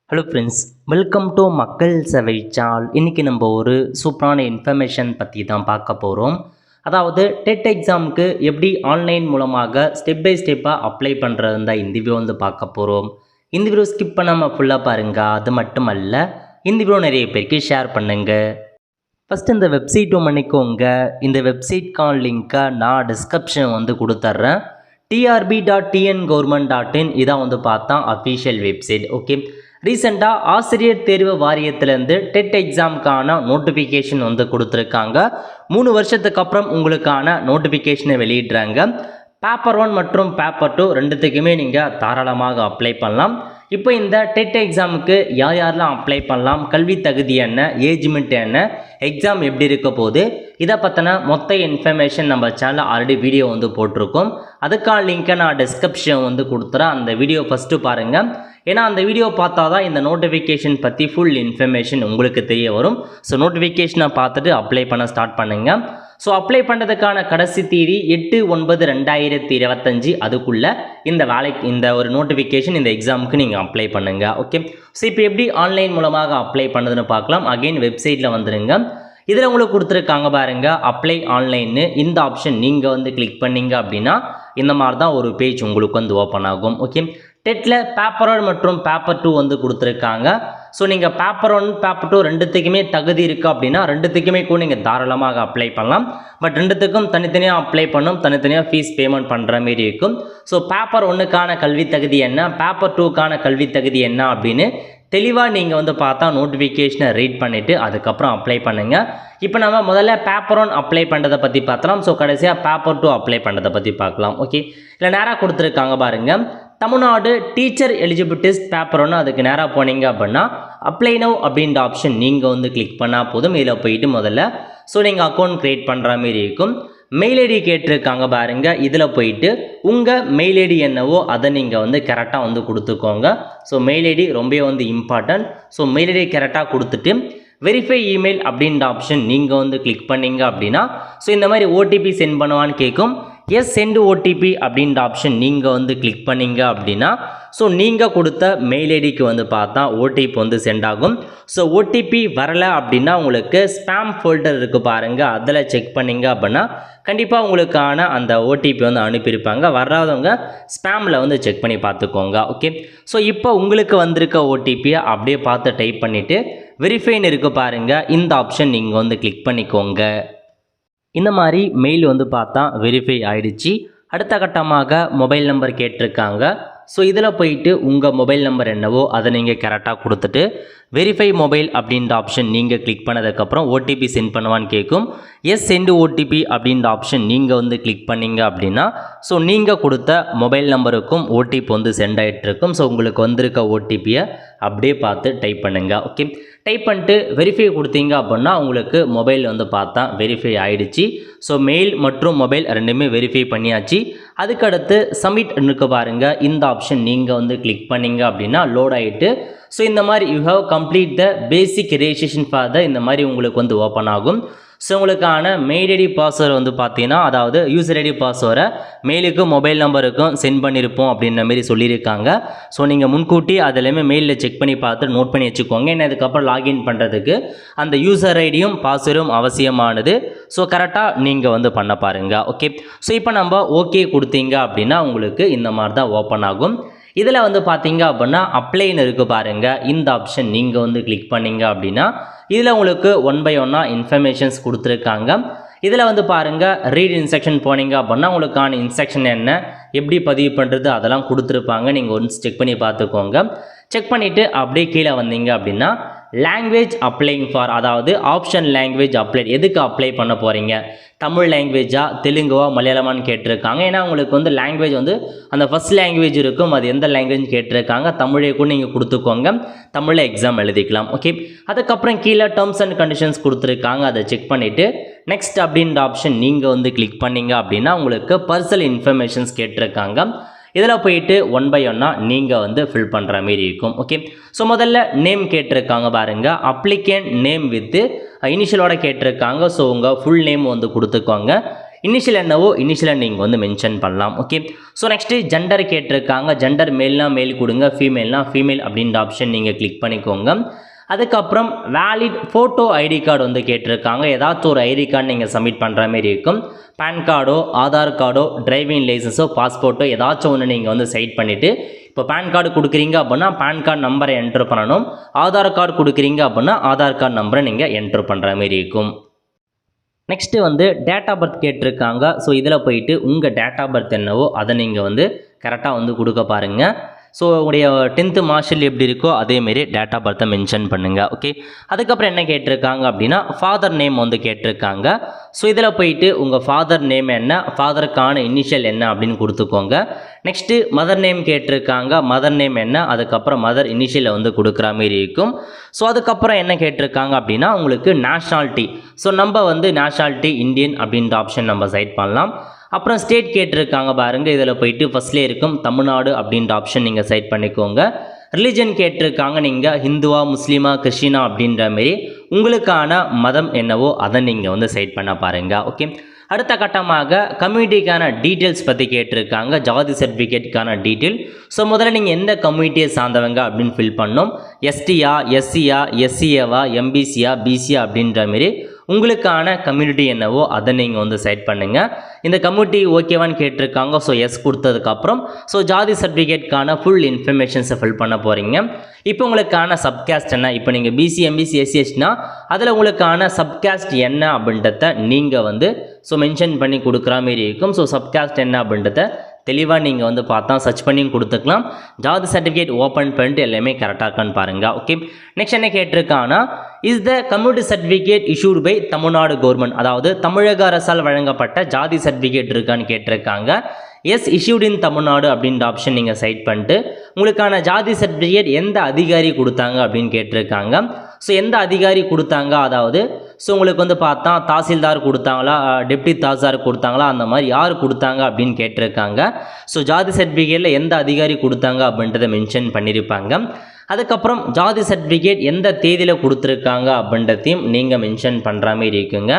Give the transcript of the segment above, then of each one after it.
Hello friends, welcome to மக்கள் சேவை channel. இன்றைக்கி நம்ம ஒரு சூப்பரான இன்ஃபர்மேஷன் பற்றி தான் பார்க்க போகிறோம். அதாவது டெட் எக்ஸாமுக்கு எப்படி ஆன்லைன் மூலமாக ஸ்டெப் பை ஸ்டெப்பாக அப்ளை பண்ணுறது தான் இந்த வீடியோ பார்க்க போகிறோம். இந்த வீடியோ ஸ்கிப் பண்ணாமல் ஃபுல்லாக பாருங்கள். அது மட்டும் அல்ல, இந்த வீடியோ நிறைய பேருக்கு ஷேர் பண்ணுங்கள். ஃபஸ்ட்டு இந்த வெப்சைட் பண்ணிக்கோங்க. இந்த வெப்சைட்கான லிங்க்கை நான் டிஸ்கிரிப்ஷன் கொடுத்துட்றேன். trb.tngov.in இதான் பார்த்தா அஃபீஷியல் வெப்சைட். ஓகே, ரீசெண்டாக ஆசிரியர் தேர்வு வாரியத்திலேருந்து டெட் எக்ஸாமுக்கான நோட்டிஃபிகேஷன் கொடுத்துருக்காங்க. 3 வருஷத்துக்கு அப்புறம் உங்களுக்கான நோட்டிஃபிகேஷனை வெளியிடுறாங்க. பேப்பர் 1 மற்றும் பேப்பர் 2 ரெண்டுத்துக்குமே நீங்கள் தாராளமாக அப்ளை பண்ணலாம். இப்போ இந்த டெட் எக்ஸாமுக்கு யாரெல்லாம் அப்ளை பண்ணலாம், கல்வி தகுதி என்ன, ஏஜ்மெண்ட் என்ன, எக்ஸாம் எப்படி இருக்க போகுது, இதை பற்றின மொத்த இன்ஃபர்மேஷன் நம்ம சேனலில் ஆல்ரெடி வீடியோ போட்டிருக்கோம். அதுக்கான லிங்க்கை நான் டிஸ்கிரிப்ஷன் கொடுத்துறேன். அந்த வீடியோ ஃபஸ்ட்டு பாருங்கள். ஏன்னா அந்த வீடியோ பார்த்தா தான் இந்த நோட்டிஃபிகேஷன் பற்றி ஃபுல் இன்ஃபர்மேஷன் உங்களுக்கு தெரிய வரும். ஸோ நோட்டிஃபிகேஷனை பார்த்துட்டு அப்ளை பண்ண ஸ்டார்ட் பண்ணுங்கள். ஸோ அப்ளை பண்ணுறதுக்கான கடைசி தேதி 8/9/2025. அதுக்குள்ளே இந்த ஒரு நோட்டிஃபிகேஷன் இந்த எக்ஸாமுக்கு நீங்கள் அப்ளை பண்ணுங்கள். ஓகே, ஸோ இப்போ எப்படி ஆன்லைன் மூலமாக அப்ளை பண்ணுறதுன்னு பார்க்கலாம். அகெயின் வெப்சைட்டில் வந்துடுங்க. இதில் உங்களுக்கு கொடுத்துருக்காங்க பாருங்கள், அப்ளை ஆன்லைன்னு. இந்த ஆப்ஷன் நீங்கள் கிளிக் பண்ணிங்க அப்படின்னா இந்த மாதிரி தான் ஒரு பேஜ் உங்களுக்கு ஓப்பன் ஆகும். ஓகே, டெட்டில் பேப்பர் 1 மற்றும் பேப்பர் 2 கொடுத்துருக்காங்க. ஸோ நீங்கள் பேப்பர் 1 பேப்பர் 2 ரெண்டுத்துக்குமே தகுதி இருக்குது அப்படின்னா ரெண்டுத்துக்குமே கூட நீங்கள் தாராளமாக அப்ளை பண்ணலாம். பட் ரெண்டுத்துக்கும் தனித்தனியாக அப்ளை பண்ணும், தனித்தனியாக ஃபீஸ் பேமெண்ட் பண்ணுற மாரி இருக்கும். ஸோ பேப்பர் 1க்கான கல்வி தகுதி என்ன, பேப்பர் 2க்கான கல்வி தகுதி என்ன அப்படின்னு தெளிவாக நீங்கள் பார்த்தா நோட்டிஃபிகேஷனை ரீட் பண்ணிவிட்டு அதுக்கப்புறம் அப்ளை பண்ணுங்கள். இப்போ நம்ம முதல்ல பேப்பர் 1 அப்ளை பண்ணுறதை பற்றி பார்த்தலாம். ஸோ கடைசியாக பேப்பர் 2 அப்ளை பண்ணுறதை பற்றி பார்க்கலாம். ஓகே, இல்லை நேராக கொடுத்துருக்காங்க பாருங்கள், Tamil Nadu teacher eligible test paper 1. அதுக்கு நேராக போனீங்க அப்படின்னா அப்ளை நவ் அப்படின்ற ஆப்ஷன் நீங்கள் கிளிக் பண்ணால் போதும். இதில் போயிட்டு முதல்ல நீங்கள் அக்கௌண்ட் க்ரியேட் பண்ணுற மாரி இருக்கும். மெயில் ஐடி கேட்டிருக்காங்க பாருங்கள். இதில் போயிட்டு உங்கள் மெயில் ஐடி என்னவோ அதை நீங்கள் கரெக்டாக கொடுத்துக்கோங்க. ஸோ மெயில் ஐடி ரொம்ப இம்பார்ட்டன்ட். ஸோ மெயில் ஐடி கரெக்டாக கொடுத்துட்டு வெரிஃபை இமெயில் அப்படின்ற ஆப்ஷன் நீங்கள் கிளிக் பண்ணிங்க அப்படின்னா இந்த மாதிரி ஓடிபி சென்ட் பண்ணுவான்னு கேட்கும். எஸ் சென்ட் ஓடிபி அப்படின்ற ஆப்ஷன் நீங்கள் கிளிக் பண்ணிங்க அப்படின்னா நீங்கள் கொடுத்த மெயில் ஐடிக்கு பார்த்தா ஓடிபி சென்ட் ஆகும். ஸோ ஓடிபி வரலை அப்படின்னா உங்களுக்கு ஸ்பேம் ஃபோல்டர் இருக்குது பாருங்கள், அதில் செக் பண்ணிங்க அப்படின்னா கண்டிப்பாக உங்களுக்கான அந்த ஓடிபி அனுப்பியிருப்பாங்க. வராதவங்க ஸ்பேமில் செக் பண்ணி பார்த்துக்கோங்க. ஓகே, ஸோ இப்போ உங்களுக்கு வந்திருக்க ஓடிபியை அப்படியே பார்த்து டைப் பண்ணிவிட்டு வெரிஃபைன்னு இருக்குது பாருங்கள், இந்த ஆப்ஷன் நீங்கள் கிளிக் பண்ணிக்கோங்க. இந்த மாதிரி மெயில் பார்த்தா வெரிஃபை ஆகிடுச்சு. அடுத்த கட்டமாக மொபைல் நம்பர் கேட்டிருக்காங்க. ஸோ இதில் போயிட்டு உங்கள் மொபைல் நம்பர் என்னவோ அதை நீங்கள் கரெக்டாக கொடுத்துட்டு வெரிஃபை மொபைல் அப்படின்ற ஆப்ஷன் நீங்கள் கிளிக் பண்ணதுக்கப்புறம் ஓடிபி சென்ட் பண்ணுவான்னு கேட்கும். எஸ் சென்ட் ஓடிபி அப்படின்ற ஆப்ஷன் நீங்கள் கிளிக் பண்ணிங்க அப்படின்னா நீங்கள் கொடுத்த மொபைல் நம்பருக்கும் ஓடிபி சென்ட் ஆகிட்டு இருக்கும். ஸோ உங்களுக்கு வந்திருக்க ஓடிபியை அப்படியே பார்த்து டைப் பண்ணுங்கள். ஓகே, டைப் பண்ணிட்டு வெரிஃபை கொடுத்தீங்க அப்படின்னா உங்களுக்கு மொபைல் பார்த்தா வெரிஃபை ஆகிடுச்சு. ஸோ மெயில் மற்றும் மொபைல் ரெண்டுமே வெரிஃபை பண்ணியாச்சு. அதுக்கடுத்து சப்மிட் இருக்கு பாருங்கள், இந்த ஆப்ஷன் நீங்கள் கிளிக் பண்ணிங்க அப்படின்னா லோட் ஆகிட்டு ஸோ இந்த மாதிரி you have complete the basic registration for the இந்த மாதிரி உங்களுக்கு ஓப்பன் ஆகும். ஸோ உங்களுக்கான மெயில் ஐடி பாஸ்வேர்டு பார்த்தீங்கன்னா, அதாவது யூசர் ஐடி பாஸ்வேர்டை மெயிலுக்கும் மொபைல் நம்பருக்கும் சென்ட் பண்ணியிருப்போம் அப்படின்ற மாரி சொல்லியிருக்காங்க. ஸோ நீங்கள் முன்கூட்டி அதெல்லாமே மெயிலில் செக் பண்ணி பார்த்து நோட் பண்ணி வச்சுக்கோங்க. ஏன்னா இதுக்கப்புறம் லாகின் பண்ணுறதுக்கு அந்த யூசர் ஐடியும் பாஸ்வேர்டும் அவசியமானது. ஸோ கரெக்டாக நீங்கள் பண்ண பாருங்கள். ஓகே, ஸோ இப்போ நம்ம ஓகே கொடுத்தீங்க அப்படின்னா உங்களுக்கு இந்த மாதிரி தான் ஓப்பன் ஆகும். இதில் பார்த்தீங்க அப்படின்னா அப்ளைன்னு இருக்குது பாருங்கள், இந்த ஆப்ஷன் நீங்கள் கிளிக் பண்ணிங்க அப்படின்னா இதில் உங்களுக்கு 1 by 1 இன்ஃபர்மேஷன்ஸ் கொடுத்துருக்காங்க. இதில் பாருங்கள், ரீட் இன்ஸ்ட்ரக்ஷன் போனீங்க அப்படின்னா உங்களுக்கான இன்ஸ்ட்ரக்ஷன் என்ன, எப்படி பதிவு பண்ணுறது அதெல்லாம் கொடுத்துருப்பாங்க. நீங்கள் ஒன்ஸ் செக் பண்ணி பார்த்துக்கோங்க. செக் பண்ணிவிட்டு அப்படியே கீழே வந்தீங்க அப்படின்னா லாங்குவேஜ் அப்ளைங் ஃபார், அதாவது ஆப்ஷன் லாங்குவேஜ் அப்ளை, எதுக்கு அப்ளை பண்ண போகிறீங்க, தமிழ் லாங்குவேஜா தெலுங்குவா மலையாளமான்னு கேட்டிருக்காங்க. ஏன்னா உங்களுக்கு லாங்குவேஜ் அந்த ஃபஸ்ட் லாங்குவேஜ் இருக்கும், அது எந்த லாங்குவேஜ் கேட்டிருக்காங்க. தமிழை கூட நீங்கள் கொடுத்துக்கோங்க, தமிழில் எக்ஸாம் எழுதிக்கலாம். ஓகே, அதுக்கப்புறம் கீழே டேர்ம்ஸ் அண்ட் கண்டிஷன்ஸ் கொடுத்துருக்காங்க, அதை செக் பண்ணிவிட்டு நெக்ஸ்ட் அப்படின்ற ஆப்ஷன் நீங்கள் கிளிக் பண்ணிங்க அப்படின்னா உங்களுக்கு பர்சனல் இன்ஃபர்மேஷன்ஸ் கேட்டிருக்காங்க. இதில் போயிட்டு 1 by 1 நீங்கள் ஃபில் பண்ணுற மாரி இருக்கும். ஓகே, ஸோ முதல்ல நேம் கேட்டிருக்காங்க பாருங்கள், அப்ளிகேண்ட் நேம் வித் இனிஷியலோட கேட்டிருக்காங்க. ஸோ உங்கள் ஃபுல் நேம் கொடுத்துக்கோங்க. இனிஷியல் என்னவோ இனிஷியலை நீங்கள் வந்து மென்ஷன் பண்ணலாம். ஓகே, ஸோ நெக்ஸ்ட்டு ஜெண்டர் கேட்டிருக்காங்க. ஜெண்டர் மேல்னா மேல் கொடுங்க, ஃபீமேல்னா ஃபீமேல் அப்படின்ற ஆப்ஷன் நீங்கள் கிளிக் பண்ணிக்கோங்க. அதுக்கப்புறம் வேலிட் ஃபோட்டோ ஐடி கார்டு வந்து கேட்டிருக்காங்க. ஏதாச்சும் ஒரு ஐடி கார்டு நீங்கள் சப்மிட் பண்ணுற மாதிரி இருக்கும். பேன் கார்டோ, ஆதார் கார்டோ, டிரைவிங் லைசன்ஸோ, பாஸ்போர்ட்டோ ஏதாச்சும் ஒன்று நீங்கள் வந்து சைட் பண்ணிவிட்டு, இப்போ பேன் கார்டு கொடுக்குறீங்க அப்படின்னா பேன் கார்டு நம்பரை என்ட்ரு பண்ணணும். ஆதார் கார்டு கொடுக்குறீங்க அப்படின்னா ஆதார் கார்டு நம்பரை நீங்கள் என்ட்ரு பண்ணுற மாதிரி இருக்கும். நெக்ஸ்ட்டு வந்து டேட் ஆஃப் பர்த் கேட்டிருக்காங்க. ஸோ இதில் போயிட்டு உங்கள் டேட் ஆஃப் பர்த் என்னவோ அதை நீங்கள் வந்து கரெக்டாக வந்து கொடுக்க பாருங்கள். ஸோ உங்களுடைய 10th மார்க்ஷீட் எப்படி இருக்கோ அதேமாரி டேட் ஆஃப் பர்த்தை மென்ஷன் பண்ணுங்கள். ஓகே, அதுக்கப்புறம் என்ன கேட்டிருக்காங்க அப்படின்னா ஃபாதர் நேம் வந்து கேட்டிருக்காங்க. ஸோ இதில் போயிட்டு உங்கள் ஃபாதர் நேம் என்ன, ஃபாதருக்கான இனிஷியல் என்ன அப்படின்னு கொடுத்துக்கோங்க. நெக்ஸ்ட்டு மதர் நேம் கேட்டிருக்காங்க. மதர் நேம் என்ன, அதுக்கப்புறம் மதர் இனிஷியலை வந்து கொடுக்குற மாதிரி இருக்கும். ஸோ அதுக்கப்புறம் என்ன கேட்டிருக்காங்க அப்படின்னா உங்களுக்கு நேஷ்னாலிட்டி. ஸோ நம்ம வந்து நேஷ்னாலிட்டி இந்தியன் அப்படின்ற ஆப்ஷன் நம்ம செலக்ட் பண்ணலாம். அப்புறம் ஸ்டேட் கேட்டிருக்காங்க பாருங்கள். இதில் போயிட்டு ஃபஸ்ட்லேயே இருக்கும் தமிழ்நாடு அப்படின்ற ஆப்ஷன் நீங்கள் செலக்ட் பண்ணிக்கோங்க. ரிலிஜன் கேட்டிருக்காங்க. நீங்கள் ஹிந்துவா, முஸ்லீமா, கிறிஸ்டினா அப்படின்ற மாரி உங்களுக்கான மதம் என்னவோ அதை நீங்கள் வந்து செலக்ட் பண்ண பாருங்கள். ஓகே, அடுத்த கட்டமாக கம்யூனிட்டிக்கான டீட்டெயில்ஸ் பற்றி கேட்டிருக்காங்க. ஜாதி சர்டிஃபிகேட்டுக்கான டீட்டெயில். ஸோ முதல்ல நீங்கள் எந்த கம்யூனிட்டியை சார்ந்தவங்க அப்படின்னு ஃபில் பண்ணணும். எஸ்டியா, எஸ்சியா, எஸ்சிஏவா, எம்பிசியா, பிசியா அப்படின்ற மாரி உங்களுக்கான கம்யூனிட்டி என்னவோ அதை நீங்கள் வந்து செலக்ட் பண்ணுங்கள். இந்த கம்யூனிட்டி ஓகேவான்னு கேட்டிருக்காங்க. ஸோ எஸ் கொடுத்ததுக்கப்புறம் ஸோ ஜாதி சர்டிஃபிகேட்கான ஃபுல் இன்ஃபர்மேஷன்ஸை ஃபில் பண்ண போகிறீங்க. இப்போ உங்களுக்கான சப்காஸ்ட் என்ன, இப்போ நீங்கள் பிசி, எம்பிசி, எஸ்சிஎஸ்னா அதில் உங்களுக்கான சப்காஸ்ட் என்ன அப்படின்றத நீங்கள் வந்து ஸோ மென்ஷன் பண்ணி கொடுக்குற மாரி இருக்கும். ஸோ சப்காஸ்ட் என்ன அப்படின்றத தெளிவாக நீங்கள் வந்து பார்த்தா சர்ச் பண்ணி கொடுத்துக்கலாம். ஜாதி சர்டிஃபிகேட் ஓப்பன் பண்ணிட்டு எல்லாமே கரெக்டாக இருக்கான்னு பாருங்கள். ஓகே, நெக்ஸ்ட் என்ன கேட்டிருக்காங்கன்னா is the community certificate issued by Tamil Nadu government, அதாவது தமிழக அரசால் வழங்கப்பட்ட ஜாதி சர்டிஃபிகேட் இருக்கான்னு கேட்டிருக்காங்க. எஸ் இஷ்யூட் இன் தமிழ்நாடு அப்படின்ற ஆப்ஷன் நீங்கள் செலக்ட் பண்ணிட்டு உங்களுக்கான ஜாதி சர்டிஃபிகேட் எந்த அதிகாரி கொடுத்தாங்க அப்படின்னு கேட்டிருக்காங்க. ஸோ எந்த அதிகாரி கொடுத்தாங்க, அதாவது ஸோ உங்களுக்கு வந்து பார்த்தா தாசில்தார் கொடுத்தாங்களா, டெப்டி தாசில்தார் கொடுத்தாங்களா, அந்த மாதிரி யார் கொடுத்தாங்க அப்படின்னு கேட்டிருக்காங்க. ஸோ ஜாதி சர்டிஃபிகேட்டில் எந்த அதிகாரி கொடுத்தாங்க அப்படின்றத மென்ஷன் பண்ணியிருப்பாங்க. அதுக்கப்புறம் ஜாதி சர்டிஃபிகேட் எந்த தேதியில் கொடுத்துருக்காங்க அப்படின்றதையும் நீங்கள் மென்ஷன் பண்ணுற மாதிரி இருக்குங்க.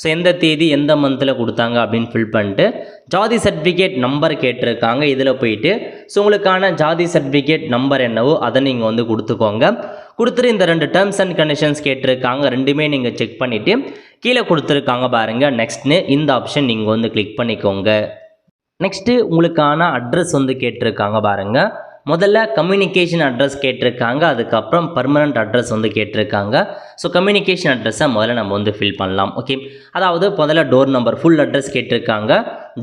ஸோ எந்த தேதி எந்த மந்தில் கொடுத்தாங்க அப்படின்னு ஃபில் பண்ணிட்டு ஜாதி சர்டிஃபிகேட் நம்பர் கேட்டிருக்காங்க. இதில் போயிட்டு ஸோ உங்களுக்கான ஜாதி சர்டிஃபிகேட் நம்பர் என்னவோ அதை நீங்கள் வந்து கொடுத்துக்கோங்க. கொடுத்துட்டு இந்த 2 டேர்ம்ஸ் அண்ட் கண்டிஷன்ஸ் கேட்டிருக்காங்க. ரெண்டுமே நீங்கள் செக் பண்ணிவிட்டு கீழே கொடுத்துருக்காங்க பாருங்கள் நெக்ஸ்ட்னு இந்த ஆப்ஷன் நீங்கள் வந்து கிளிக் பண்ணிக்கோங்க. நெக்ஸ்ட்டு உங்களுக்கான அட்ரஸ் வந்து கேட்டிருக்காங்க பாருங்கள். முதல்ல கம்யூனிகேஷன் அட்ரஸ் கேட்டிருக்காங்க. அதுக்கப்புறம் பர்மனண்ட் அட்ரஸ் வந்து கேட்டிருக்காங்க. ஸோ கம்யூனிகேஷன் அட்ரஸை முதல்ல நம்ம வந்து ஃபில் பண்ணலாம். ஓகே, அதாவது முதல்ல டோர் நம்பர் ஃபுல் அட்ரஸ் கேட்டிருக்காங்க.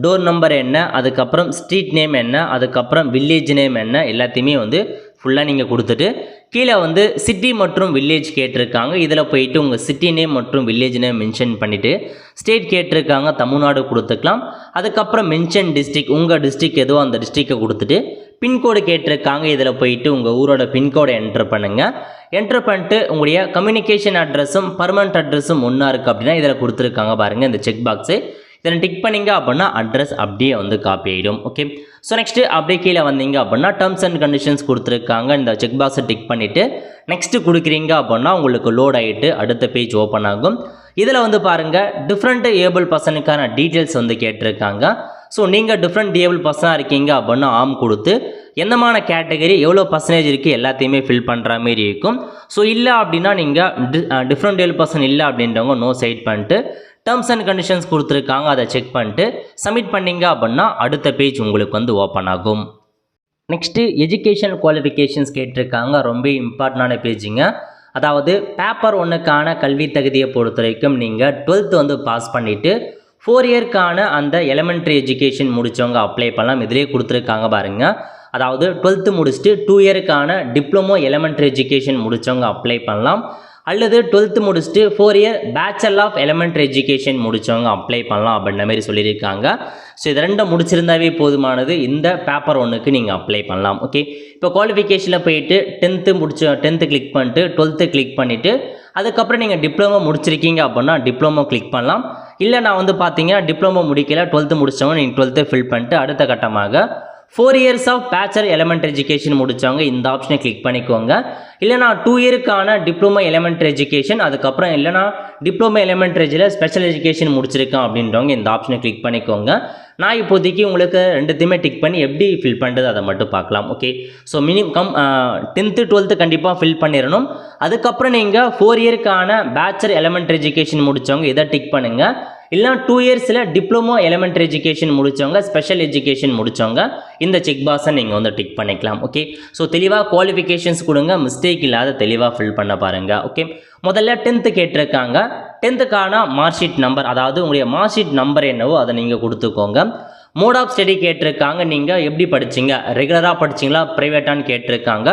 டோர் நம்பர் என்ன, அதுக்கப்புறம் ஸ்ட்ரீட் நேம் என்ன, அதுக்கப்புறம் வில்லேஜ் நேம் என்ன, எல்லாத்தையுமே வந்து ஃபுல்லாக நீங்கள் கொடுத்துட்டு கீழே வந்து சிட்டி மற்றும் வில்லேஜ் கேட்டிருக்காங்க. இதில் போயிட்டு உங்கள் சிட்டி நேம் மற்றும் வில்லேஜ் நேம் மென்ஷன் பண்ணிவிட்டு ஸ்டேட் கேட்டிருக்காங்க தமிழ்நாடு கொடுத்துக்கலாம். அதுக்கப்புறம் மென்ஷன் டிஸ்ட்ரிக், உங்கள் டிஸ்ட்ரிக் எதுவோ அந்த டிஸ்ட்ரிக்டை கொடுத்துட்டு பின்கோடு கேட்டிருக்காங்க. இதில் போயிட்டு உங்கள் ஊரோட பின்கோடை என்ட்ரு பண்ணுங்கள். என்ட்ரு பண்ணிட்டு உங்களுடைய கம்யூனிகேஷன் அட்ரஸும் பர்மனண்ட் அட்ரஸும் ஒன்றா இருக்குது அப்படின்னா இதில் கொடுத்துருக்காங்க பாருங்கள் இந்த செக் பாக்ஸு. இதில் டிக் பண்ணிங்க அப்படின்னா அட்ரஸ் அப்படியே வந்து காப்பி ஆகிடும். ஓகே, ஸோ நெக்ஸ்ட்டு அப்படியே கீழே வந்தீங்க அப்படின்னா டேர்ம்ஸ் அண்ட் கண்டிஷன்ஸ் கொடுத்துருக்காங்க. இந்த செக் பாக்ஸை டிக் பண்ணிவிட்டு நெக்ஸ்ட்டு கொடுக்குறீங்க அப்படின்னா உங்களுக்கு லோட் ஆகிட்டு அடுத்த பேஜ் ஓப்பன் ஆகும். இதில் வந்து பாருங்கள் டிஃப்ரெண்ட் ஏபிள் பர்சனுக்கான டீட்டெயில்ஸ் வந்து கேட்டிருக்காங்க. ஸோ நீங்கள் டிஃப்ரெண்ட் ஏபிள் பர்சனாக இருக்கீங்க அப்படின்னா ஆம் கொடுத்து எந்தமான கேட்டகரி எவ்வளோ பர்சன்டேஜ் இருக்குது எல்லாத்தையுமே ஃபில் பண்ணுற மாரி இருக்கும். ஸோ இல்லை அப்படின்னா நீங்கள் டிஃப்ரெண்ட் ஏபிள் பர்சன் இல்லை அப்படின்றவங்க நோ சைட் பண்ணிட்டு டேர்ம்ஸ் அண்ட் கண்டிஷன்ஸ் கொடுத்துருக்காங்க அதை செக் பண்ணிட்டு சப்மிட் பண்ணிங்க அப்படின்னா அடுத்த பேஜ் உங்களுக்கு வந்து ஓப்பன் ஆகும். நெக்ஸ்ட்டு எஜுகேஷன் குவாலிஃபிகேஷன்ஸ் கேட்டிருக்காங்க. ரொம்ப இம்பார்ட்டண்டான பேஜுங்க. அதாவது பேப்பர் 1க்கான கல்வி தகுதியை பொறுத்த வரைக்கும் நீங்கள் 12th வந்து பாஸ் பண்ணிவிட்டு 4 இயர்க்கான அந்த எலிமெண்ட்ரி எஜுகேஷன் முடித்தவங்க அப்ளை பண்ணலாம். இதிலே கொடுத்துருக்காங்க பாருங்கள். அதாவது 12th முடிச்சுட்டு 2 இயர்க்கான டிப்ளமோ எலிமெண்ட்ரி எஜுகேஷன் முடித்தவங்க அப்ளை பண்ணலாம். அல்லது 12th முடிச்சுட்டு 4 year bachelor of elementary education முடித்தவங்க அப்ளை பண்ணலாம் அப்படின்ற மாதிரி சொல்லியிருக்காங்க. ஸோ இது 2 முடிச்சிருந்தாவே போதுமானது. இந்த பேப்பர் 1க்கு நீங்கள் அப்ளை பண்ணலாம். ஓகே, இப்போ குவாலிஃபிகேஷனில் போயிட்டு 10th கிளிக் பண்ணிட்டு 12th கிளிக் பண்ணிவிட்டு அதுக்கப்புறம் நீங்கள் டிப்ளமோ முடிச்சிருக்கீங்க அப்படின்னா டிப்ளமோ கிளிக் பண்ணலாம். இல்லை நான் வந்து பார்த்தீங்கன்னா டிப்ளமோ முடிக்கல 12th முடித்தவங்க நீங்கள் 12th ஃபில் பண்ணிட்டு அடுத்த கட்டமாக 4 years of bachelor elementary education முடித்தவங்க இந்த ஆப்ஷனை கிளிக் பண்ணிக்கோங்க. இல்லைனா 2 இயருக்கான டிப்ளமோ எலிமெண்ட்ரி எஜுகேஷன், அதுக்கப்புறம் இல்லைனா டிப்ளமோ எலிமெண்ட்ரியில் ஸ்பெஷல் எஜுகேஷன் முடிச்சிருக்கேன் அப்படின்றவங்க இந்த ஆப்ஷனை கிளிக் பண்ணிக்கோங்க. நான் இப்போதைக்கு உங்களுக்கு ரெண்டுத்தையுமே டிக் பண்ணி எப்படி ஃபில் பண்ணுறது அதை மட்டும் பார்க்கலாம். Okay, so minimum 10th 12th கண்டிப்பாக ஃபில் பண்ணிடணும். அதுக்கப்புறம் நீங்கள் 4 இயருக்கான பேச்சுலர் எலிமெண்ட்ரி எஜுகேஷன் முடித்தவங்க இதை டிக் பண்ணுங்கள். இல்லைனா 2 இயர்ஸில் டிப்ளமோ எலிமெண்ட்ரி எஜுகேஷன் முடித்தவங்க, ஸ்பெஷல் எஜுகேஷன் முடித்தவங்க இந்த செக் பாக்ஸை நீங்கள் வந்து டிக் பண்ணிக்கலாம். ஓகே, ஸோ தெளிவாக குவாலிஃபிகேஷன்ஸ் கொடுங்க, மிஸ்டேக் இல்லாத தெளிவாக ஃபில் பண்ண பாருங்கள். ஓகே, முதல்ல 10th கேட்டிருக்காங்க. 10th மார்க் ஷீட் நம்பர், அதாவது உங்களுடைய மார்க் ஷீட் நம்பர் என்னவோ அதை நீங்கள் கொடுத்துக்கோங்க. மோட் ஆஃப் ஸ்டடி கேட்டிருக்காங்க, நீங்கள் எப்படி படிச்சிங்க, ரெகுலராக படிச்சிங்களா ப்ரைவேட்டான்னு கேட்டிருக்காங்க.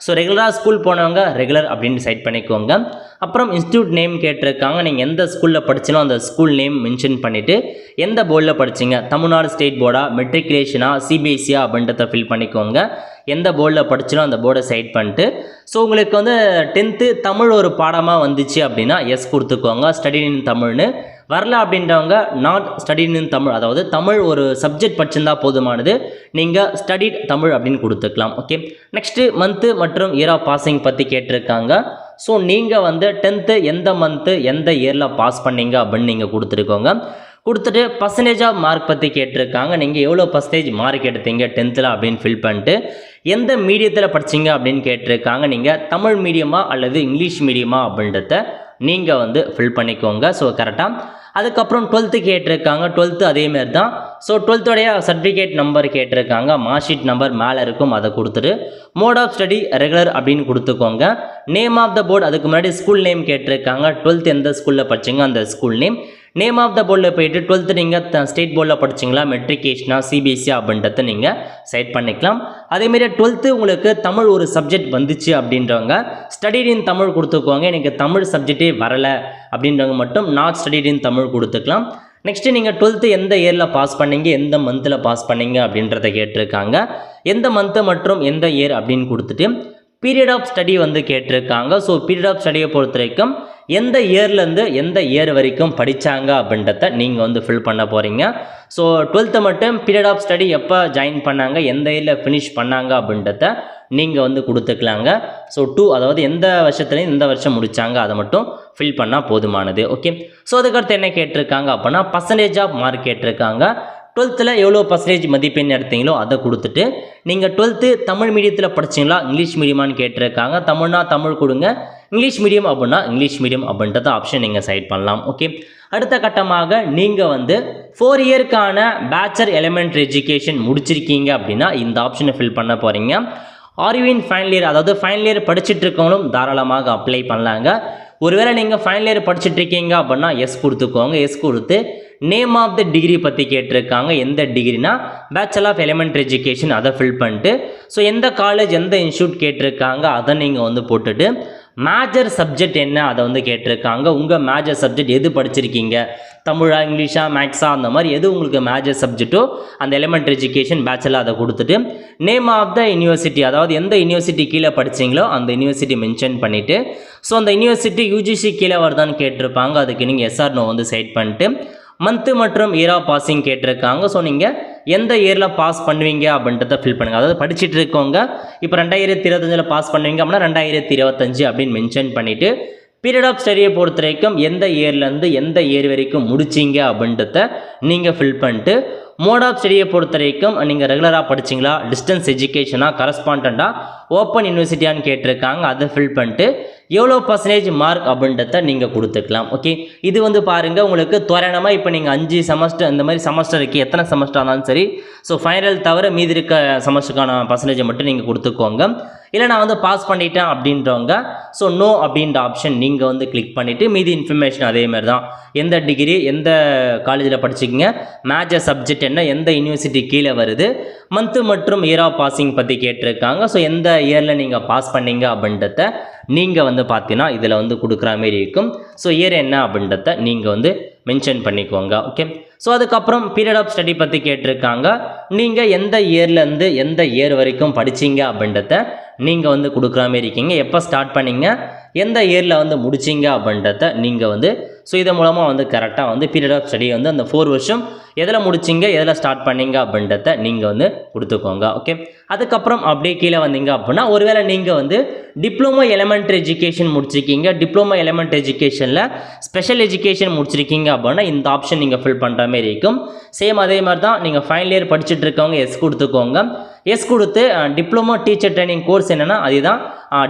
ஸோ ரெகுலராக ஸ்கூல் போனவங்க ரெகுலர் அப்படின்னு செட் பண்ணிக்கோங்க. அப்புறம் இன்ஸ்டியூட் நேம் கேட்டிருக்காங்க, நீங்கள் எந்த ஸ்கூலில் படிச்சினோ அந்த ஸ்கூல் நேம் மென்ஷன் பண்ணிவிட்டு எந்த போர்டில் படிச்சிங்க, தமிழ்நாடு ஸ்டேட் போர்டா, மெட்ரிகுலேஷனா, சிபிஎஸ்சியா அப்படின்றத ஃபில் பண்ணிக்கோங்க. எந்த போர்டில் படிச்சினோ அந்த போர்டை செட் பண்ணிட்டு, ஸோ உங்களுக்கு வந்து 10th தமிழ் ஒரு பாடமாக வந்துச்சு அப்படின்னா எஸ் கொடுத்துக்கோங்க, ஸ்டடி இன் தமிழ்னு. வரல அப்படின்றவங்க நாட் ஸ்டடி இன் தமிழ், அதாவது தமிழ் ஒரு சப்ஜெக்ட் படிச்சிருந்தா போதுமானது, நீங்கள் ஸ்டடி தமிழ் அப்படின்னு கொடுத்துக்கலாம். ஓகே, நெக்ஸ்ட்டு மந்த்து மற்றும் இயர் ஆஃப் பாசிங் பற்றி கேட்டிருக்காங்க. ஸோ நீங்கள் வந்து 10th எந்த மந்த்து எந்த இயரில் பாஸ் பண்ணீங்க அப்படின்னு நீங்கள் கொடுத்துருக்கோங்க. கொடுத்துட்டு பர்சன்டேஜ் ஆஃப் மார்க் பற்றி கேட்டிருக்காங்க, நீங்கள் எவ்வளோ பர்சன்டேஜ் மார்க் எடுத்தீங்க 10th அப்படின்னு ஃபில் பண்ணிட்டு எந்த மீடியத்தில் படிச்சிங்க அப்படின்னு கேட்டிருக்காங்க, நீங்கள் தமிழ் மீடியமா அல்லது இங்கிலீஷ் மீடியமா அப்படின்றத நீங்கள் வந்து ஃபில் பண்ணிக்கோங்க. ஸோ கரெக்டாக. அதுக்கப்புறம் 12th கேட்டிருக்காங்க, 12th அதேமாரி தான். ஸோ 12th சர்டிஃபிகேட் நம்பர் கேட்டிருக்காங்க, மார்க் ஷீட் நம்பர் மேலே இருக்கும், அதை கொடுத்துட்டு மோட் ஆஃப் ஸ்டடி ரெகுலர் அப்படின்னு கொடுத்துக்கோங்க. நேம் ஆஃப் த போர்டு, அதுக்கு முன்னாடி ஸ்கூல் நேம் கேட்டிருக்காங்க, 12th எந்த ஸ்கூலில் படிச்சிங்க அந்த school name. Name of the போர்டில் போயிட்டு 12th நீங்கள் ஸ்டேட் போர்டில் படிச்சிங்களா, மெட்ரிகுலேஷனா, சிபிஎஸ்சி அப்படின்றத நீங்கள் செட் பண்ணிக்கலாம். அதேமாரி 12th உங்களுக்கு தமிழ் ஒரு சப்ஜெக்ட் வந்துச்சு அப்படின்றவங்க ஸ்டடிட் இன் தமிழ் கொடுத்துக்கோங்க. எனக்கு தமிழ் சப்ஜெக்டே வரலை அப்படின்றவங்க மட்டும் நாட் ஸ்டடிட் இன் தமிழ் கொடுத்துக்கலாம். நெக்ஸ்ட்டு நீங்கள் 12th எந்த இயரில் பாஸ் பண்ணீங்க, எந்த மந்தில் பாஸ் பண்ணீங்க அப்படின்றத கேட்டிருக்காங்க. எந்த மந்த்து மற்றும் எந்த இயர் அப்படின்னு கொடுத்துட்டு பீரியட் ஆஃப் ஸ்டடி வந்து கேட்டிருக்காங்க. ஸோ பீரியட் ஆஃப் ஸ்டடியை பொறுத்த வரைக்கும் எந்த இயர்லேருந்து எந்த இயர் வரைக்கும் படித்தாங்க அப்படின்றத நீங்கள் வந்து ஃபில் பண்ண போகிறீங்க. ஸோ 12th மட்டும் பீரியட் ஆஃப் ஸ்டடி எப்போ ஜாயின் பண்ணாங்க, எந்த இயரில் ஃபினிஷ் பண்ணாங்க அப்படின்றத நீங்கள் வந்து கொடுத்துக்கலாங்க. ஸோ 2, அதாவது எந்த வருஷத்துலேயும் இந்த வருஷம் முடித்தாங்க அதை மட்டும் ஃபில் பண்ணால் போதுமானது. ஓகே, ஸோ அதுக்கடுத்து என்ன கேட்டிருக்காங்க அப்படின்னா பர்சன்டேஜ் ஆஃப் மார்க் கேட்டிருக்காங்க. 12th எவ்வளோ பர்சன்டேஜ் மதிப்பெண் எடுத்தீங்களோ அதை கொடுத்துட்டு நீங்கள் 12th தமிழ் மீடியத்தில் படிச்சிங்களா இங்கிலீஷ் மீடியமானு கேட்டிருக்காங்க. தமிழ்னா தமிழ் கொடுங்க, இங்கிலீஷ் மீடியம் அப்படின்னா இங்கிலீஷ் மீடியம் அப்படின்றத ஆப்ஷன் நீங்கள் செலக்ட் பண்ணலாம். ஓகே, அடுத்த கட்டமாக நீங்கள் வந்து 4 இயருக்கான பேச்சுலர் எலிமெண்ட்ரி எஜுகேஷன் முடிச்சிருக்கீங்க அப்படின்னா இந்த ஆப்ஷனை ஃபில் பண்ண போகிறீங்க. ஆர்யூவின் ஃபைனல் இயர், அதாவது ஃபைனல் இயர் படிச்சுட்டு இருக்கவங்களும் தாராளமாக அப்ளை பண்ணலாங்க. ஒருவேளை நீங்கள் ஃபைனல் இயர் படிச்சுட்டு இருக்கீங்க அப்படின்னா எஸ் கொடுத்துக்கோங்க. எஸ் கொடுத்து நேம் ஆஃப் த டிகிரி பற்றி கேட்டிருக்காங்க, எந்த டிகிரினா பேச்சுலர் ஆஃப் எலிமெண்ட்ரி எஜுகேஷன் அதை ஃபில் பண்ணிட்டு, ஸோ எந்த காலேஜ் எந்த இன்ஸ்டியூட் கேட்டிருக்காங்க அதை நீங்கள் வந்து போட்டுட்டு மேஜர் சப்ஜெக்ட் என்ன அதை வந்து கேட்டிருக்காங்க. உங்கள் மேஜர் சப்ஜெக்ட் எது படிச்சிருக்கீங்க, தமிழா இங்கிலீஷா மேக்ஸா அந்த மாதிரி எது உங்களுக்கு மேஜர் சப்ஜெக்ட்டோ அந்த எலிமெண்ட்ரி எஜுகேஷன் பேச்சுலர் அதை கொடுத்துட்டு நேம் ஆஃப் த யூனிவர்சிட்டி, அதாவது எந்த யூனிவர்சிட்டி கீழே படிச்சிங்களோ அந்த யூனிவர்சிட்டி மென்ஷன் பண்ணிவிட்டு, ஸோ அந்த யூனிவர்சிட்டி யூஜிசி கீழே வருதான்னு கேட்டிருப்பாங்க, அதுக்கு நீங்கள் எஸ்ஆர் நோ வந்து செட் பண்ணிட்டு மந்த்து மற்றும் இயர் ஆஃப் பாசிங் கேட்டிருக்காங்க. ஸோ நீங்கள் எந்த இயரில் பாஸ் பண்ணுவீங்க அப்படின்றத ஃபில் பண்ணுங்கள். அதாவது படிச்சுட்டு இருக்கவங்க இப்போ 2025 பாஸ் பண்ணுவீங்க அப்படின்னா 2025 அப்படின்னு மென்ஷன் பண்ணிவிட்டு பீரியட் ஆஃப் ஸ்டடியை பொறுத்த வரைக்கும் எந்த இயர்லேருந்து எந்த இயர் வரைக்கும் முடிச்சிங்க அப்படின்றத நீங்கள் ஃபில் பண்ணிட்டு மோட் ஆஃப் ஸ்டடியை பொறுத்த வரைக்கும் நீங்கள் ரெகுலராக படிச்சிங்களா, டிஸ்டன்ஸ் எஜுகேஷனாக, கரஸ்பாண்டாக, ஓப்பன் யூனிவர்சிட்டியான்னு கேட்டிருக்காங்க, அதை ஃபில் பண்ணிட்டு எவ்வளோ பர்சன்டேஜ் மார்க் அப்படின்றத நீங்கள் கொடுத்துக்கலாம். ஓகே, இது வந்து பாருங்கள் உங்களுக்கு தோராயமாக இப்போ நீங்கள் 5 செமஸ்டர் இந்த மாதிரி செமஸ்டருக்கு எத்தனை செமஸ்டர் ஆனாலும் சரி, ஸோ ஃபைனல் தவிர மீதி இருக்க செமஸ்டருக்கான பர்சன்டேஜை மட்டும் நீங்கள் கொடுத்துக்கோங்க. இல்லை நான் வந்து பாஸ் பண்ணிட்டேன் அப்படின்றவங்க ஸோ நோ அப்படின்ற ஆப்ஷன் நீங்கள் வந்து கிளிக் பண்ணிவிட்டு மீதி இன்ஃபர்மேஷன் அதேமாதிரி தான், எந்த டிகிரி எந்த காலேஜில் படிச்சிக்கிங்க, மேஜர் சப்ஜெக்ட் என்ன, எந்த யூனிவர்சிட்டி கீழே வருது, மந்த்து மற்றும் இயர் ஆஃப் பாசிங் பற்றி கேட்டிருக்காங்க. ஸோ எந்த இயரில் நீங்கள் பாஸ் பண்ணீங்க அப்படின்றத நீங்கள் வந்து பார்த்தீங்கன்னா இதில் வந்து கொடுக்குற மாரி இருக்கும். ஸோ இயர் என்ன அப்படின்றத நீங்கள் வந்து மென்ஷன் பண்ணிக்கோங்க. ஓகே, ஸோ அதுக்கப்புறம் பீரியட் ஆஃப் ஸ்டடி பற்றி கேட்டிருக்காங்க, நீங்கள் எந்த இயர்லேருந்து எந்த இயர் வரைக்கும் படிச்சிங்க அப்படின்றத நீங்கள் வந்து கொடுக்குற மாரி இருக்கீங்க, எப்போ ஸ்டார்ட் பண்ணிங்க, எந்த இயரில் வந்து முடிச்சிங்க அப்படின்றத நீங்கள் வந்து ஸோ இதன் மூலமாக வந்து கரெக்டாக வந்து பீரியட் ஆஃப் ஸ்டடி வந்து அந்த 4 வருஷம் எதில் முடிச்சிங்க எதில் ஸ்டார்ட் பண்ணீங்க அப்படின்றத நீங்கள் வந்து கொடுத்துக்கோங்க. ஓகே, அதுக்கப்புறம் அப்படியே கீழே வந்தீங்க அப்படின்னா ஒருவேளை நீங்கள் வந்து டிப்ளமோ எலிமெண்ட்ரி எஜுகேஷன் முடிச்சிருக்கீங்க, டிப்ளமோ எலிமெண்ட் எஜுகேஷனில் ஸ்பெஷல் எஜுகேஷன் முடிச்சிருக்கீங்க அப்படின்னா இந்த ஆப்ஷன் நீங்கள் ஃபில் பண்ணுற மாதிரி இருக்கும். சேம் அதே மாதிரி தான் நீங்கள் ஃபைனல் இயர் படிச்சுட்டு இருக்கவங்க எஸ் கொடுத்துக்கோங்க. எஸ் கொடுத்து டிப்ளமோ டீச்சர் ட்ரைனிங் கோர்ஸ் என்னென்னா அதுதான்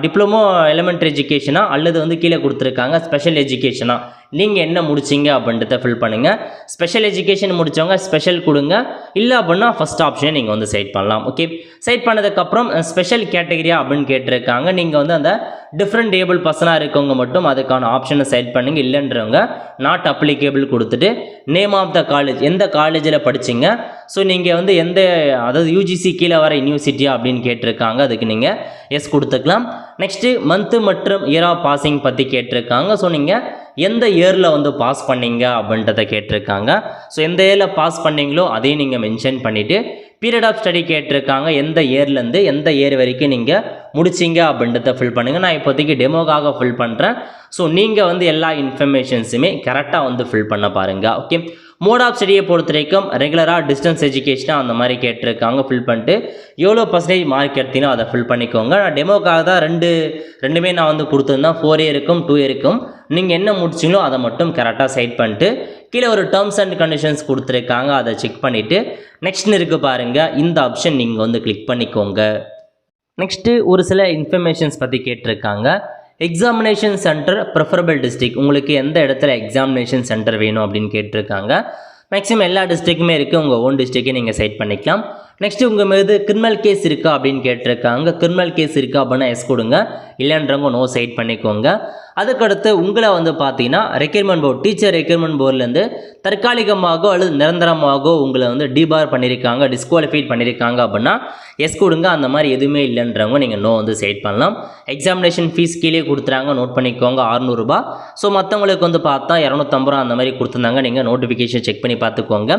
டிப்ளமோ எலிமெண்ட்ரி எஜுகேஷனா அல்லது வந்து கீழே கொடுத்துருக்காங்க ஸ்பெஷல் எஜுகேஷனா நீங்கள் என்ன முடிச்சிங்க அப்படின்றத ஃபில் பண்ணுங்கள். ஸ்பெஷல் எஜுகேஷன் முடித்தவங்க ஸ்பெஷல் கொடுங்க, இல்லை அப்படின்னா ஃபஸ்ட் ஆப்ஷனை நீங்கள் வந்து செலக்ட் பண்ணலாம். ஓகே, செலக்ட் பண்ணதுக்கப்புறம் ஸ்பெஷல் கேட்டகரியா அப்படின்னு கேட்டிருக்காங்க. நீங்கள் வந்து அந்த டிஃப்ரெண்ட் ஏபிள் பர்சனாக இருக்கவங்க மட்டும் அதுக்கான ஆப்ஷனை செலக்ட் பண்ணுங்க, இல்லைன்றவங்க நாட் அப்ளிகேபிள் கொடுத்துட்டு நேம் ஆஃப் த காலேஜ் எந்த காலேஜில் படிச்சிங்க, ஸோ நீங்கள் வந்து எந்த அதாவது யூஜிசி கீழே வர யூனிவர்சிட்டியா அப்படின்னு கேட்டிருக்காங்க, அதுக்கு நீங்கள் எஸ் கொடுத்துக்கலாம். நெக்ஸ்ட்டு மந்த்து மற்றும் இயர் ஆஃப் பாசிங் பற்றி கேட்டிருக்காங்க. ஸோ நீங்கள் எந்த இயரில் வந்து பாஸ் பண்ணீங்க அப்படின்றத கேட்டிருக்காங்க. ஸோ எந்த இயரில் பாஸ் பண்ணீங்களோ அதையும் நீங்கள் மென்ஷன் பண்ணிவிட்டு பீரியட் ஆஃப் ஸ்டடி கேட்டிருக்காங்க, எந்த இயர்லேருந்து எந்த இயர் வரைக்கும் நீங்கள் முடிச்சிங்க அப்படின்றத ஃபில் பண்ணுங்கள். நான் இப்போதைக்கு டெமோக்காக ஃபில் பண்ணுறேன். ஸோ நீங்கள் வந்து எல்லா இன்ஃபர்மேஷன்ஸுமே கரெக்டாக வந்து ஃபில் பண்ண பாருங்கள். ஓகே, மோட் ஆஃப் ஸ்டடியை பொறுத்த வரைக்கும் ரெகுலராக டிஸ்டன்ஸ் எஜுகேஷனாக அந்த மாதிரி கேட்டிருக்காங்க. ஃபில் பண்ணிட்டு எவ்வளோ பர்சன்டேஜ் மார்க் எடுத்தீங்களோ அதை ஃபில் பண்ணிக்கோங்க. நான் டெமோக்காக தான் ரெண்டுமே நான் வந்து கொடுத்துருந்தேன், 4 இயருக்கும் 2 இயருக்கும். நீங்கள் என்ன முடிச்சிங்களோ அதை மட்டும் கரெக்டாக செட் பண்ணிட்டு கீழே ஒரு டேர்ம்ஸ் அண்ட் கண்டிஷன்ஸ் கொடுத்துருக்காங்க, அதை செக் பண்ணிவிட்டு நெக்ஸ்ட்னு இருக்குது பாருங்கள், இந்த ஆப்ஷன் நீங்கள் வந்து கிளிக் பண்ணிக்கோங்க. நெக்ஸ்ட்டு ஒரு சில இன்ஃபர்மேஷன்ஸ் பற்றி கேட்டிருக்காங்க. எக்ஸாமினேஷன் சென்டர் ப்ரிஃபரபிள் டிஸ்ட்ரிக்ட், உங்களுக்கு எந்த இடத்துல எக்ஸாமினேஷன் சென்டர் வேணும் அப்படின்னு கேட்டிருக்காங்க. மேக்ஸிமம் எல்லா டிஸ்ட்ரிக்குமே இருக்குது, உங்கள் ஓன் டிஸ்ட்ரிக்கே நீங்கள் செட் பண்ணிக்கலாம். நெக்ஸ்ட்டு உங்கள் மீது கிரிமினல் கேஸ் இருக்கா அப்படின்னு கேட்டிருக்காங்க. கிரிமினல் கேஸ் இருக்கா அப்படின்னா எஸ் கொடுங்க, இல்லைன்றவங்க நோ செட் பண்ணிக்கோங்க. அதுக்கடுத்து உங்களை வந்து பார்த்தீங்கன்னா ரெக்யர்மெண்ட் போர்டு டீச்சர் ரெக்யர்மெண்ட் போர்ட்லேருந்து தற்காலிகமாகவோ அல்லது நிரந்தரமாகவோ உங்களை வந்து டிபார் பண்ணியிருக்காங்க, டிஸ்குவாலிஃபைட் பண்ணியிருக்காங்க அப்படின்னா எஸ் கொடுங்க. அந்த மாதிரி எதுவுமே இல்லைன்றவங்க நீங்கள் நோ வந்து செட் பண்ணலாம். எக்ஸாமினேஷன் ஃபீஸ் கீழே கொடுத்துறாங்க, நோட் பண்ணிக்கோங்க, 600 ரூபா. ஸோ மற்றவங்களுக்கு வந்து பார்த்தா 250 ரூபா அந்த மாதிரி கொடுத்துருந்தாங்க. நீங்கள் நோட்டிஃபிகேஷன் செக் பண்ணி பார்த்துக்கோங்க.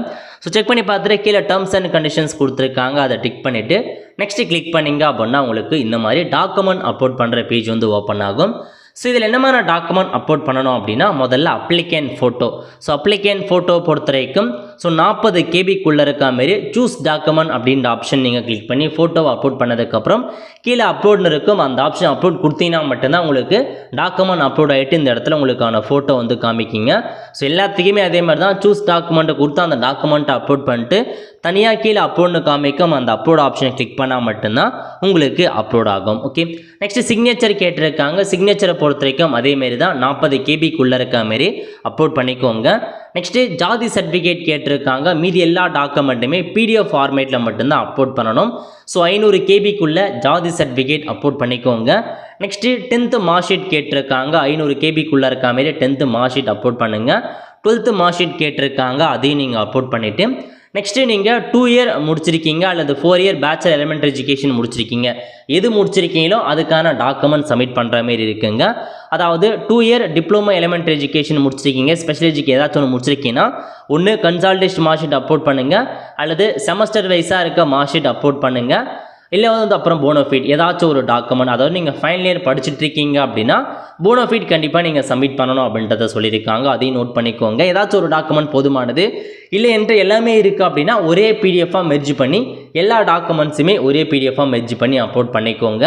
ஸோ செக் பண்ணி பார்த்துட்டு கீழே டேர்ம்ஸ் அண்ட் கண்டிஷன்ஸ் கொடுத்துருக்காங்க, அதை டிக் பண்ணிவிட்டு நெக்ஸ்ட்டு கிளிக் பண்ணிங்க அப்படின்னா உங்களுக்கு இந்த மாதிரி டாக்குமெண்ட் அப்லோட் பண்ணுற பேஜ் வந்து ஓப்பன் ஆகும். ஸோ இதில் என்ன மாதிரி டாக்குமெண்ட் அப்லோட் பண்ணணும் அப்படின்னா முதல்ல அப்ளிகேன் ஃபோட்டோ. ஸோ அப்ளிகேன் ஃபோட்டோ பொறுத்த வரைக்கும் ஸோ 40 கேபிக்குள்ளே இருக்க மாரி சூஸ் டாக்குமெண்ட் அப்படின்ற ஆப்ஷன் நீங்கள் கிளிக் பண்ணி ஃபோட்டோவை அப்லோட் பண்ணதுக்கப்புறம் கீழே அப்லோட்னு இருக்கும், அந்த ஆப்ஷன் அப்லோட் கொடுத்தீங்கன்னா மட்டும்தான் உங்களுக்கு டாக்குமெண்ட் அப்லோட் ஆகிட்டு இந்த இடத்துல உங்களுக்கான ஃபோட்டோ வந்து காமிக்கிங்க. ஸோ எல்லாத்துக்குமே அதே மாதிரி தான் சூஸ் டாக்குமெண்ட்டை கொடுத்து அந்த டாக்குமெண்ட்டை அப்லோட் பண்ணிட்டு தனியாக கீழே அப்லோட்னு காமிக்கும், அந்த அப்லோட் ஆப்ஷனை கிளிக் பண்ணால் மட்டும்தான் உங்களுக்கு அப்லோட் ஆகும். ஓகே, நெக்ஸ்ட்டு சிக்னேச்சர் கேட்டிருக்காங்க. சிக்னேச்சரை பொறுத்த வரைக்கும் அதேமாரி தான் 40 கேபிக்குள்ளே இருக்க மாரி அப்லோட் பண்ணிக்கோங்க. நெக்ஸ்ட்டு ஜாதி சர்டிஃபிகேட் கேட்டிருக்காங்க. மீதி எல்லா டாக்குமெண்ட்டுமே PDF ஃபார்மேட்டில் மட்டும்தான் அப்லோட் பண்ணணும். ஸோ 500 கேபிக்குள்ளே ஜாதி சர்டிஃபிகேட் அப்லோட் பண்ணிக்கோங்க. நெக்ஸ்ட்டு 10th மார்க் ஷீட் கேட்டிருக்காங்க. 500 கேபிக்குள்ளே இருக்க மாரி 10th மார்க் ஷீட் அப்லோட் பண்ணுங்கள். 12th மார்க் ஷீட் கேட்டிருக்காங்க, அதையும் நீங்கள் அப்லோட் பண்ணிவிட்டு நெக்ஸ்ட்டு நீங்கள் 2 இயர் முடிச்சிருக்கீங்க அல்லது 4 இயர் பேச்சுலர் எலிமெண்ட்ரி எஜுகேஷன் முடிச்சிருக்கீங்க, எது முடிச்சிருக்கீங்களோ அதுக்கான டாக்குமெண்ட் சப்மிட் பண்ணுற மாரி இருக்குங்க. அதாவது 2 இயர் டிப்ளமோ எலிமெண்ட்ரி எஜுகேஷன் முடிச்சிருக்கீங்க, ஸ்பெஷல் எஜுகேஷன் ஏதாச்சும் ஒன்று முடிச்சிருக்கீங்கன்னா ஒன்று கன்சால்டேஷன் மார்க் ஷீட் அப்லோட் பண்ணுங்கள், அல்லது செமஸ்டர் வைஸாக இருக்க மார்க் ஷீட் அப்லோட் பண்ணுங்கள், இல்லை வந்து அப்புறம் போனோஃபைட் ஏதாச்சும் ஒரு டாக்குமெண்ட். அதாவது நீங்கள் ஃபைனல் இயர் படிச்சுட்டு இருக்கீங்க அப்படின்னா போனோஃபைட் கண்டிப்பாக நீங்கள் சப்மிட் பண்ணணும் அப்படின்றத சொல்லியிருக்காங்க, அதையும் நோட் பண்ணிக்கோங்க. ஏதாச்சும் ஒரு டாக்குமெண்ட் போதுமானது, இல்லை என்று எல்லாமே இருக்குது அப்படின்னா ஒரே பிடிஎஃபாக மெர்ஜ் பண்ணி எல்லா டாக்குமெண்ட்ஸுமே ஒரே பிடிஎஃபாக மெர்ஜ் பண்ணி அப்லோட் பண்ணிக்கோங்க.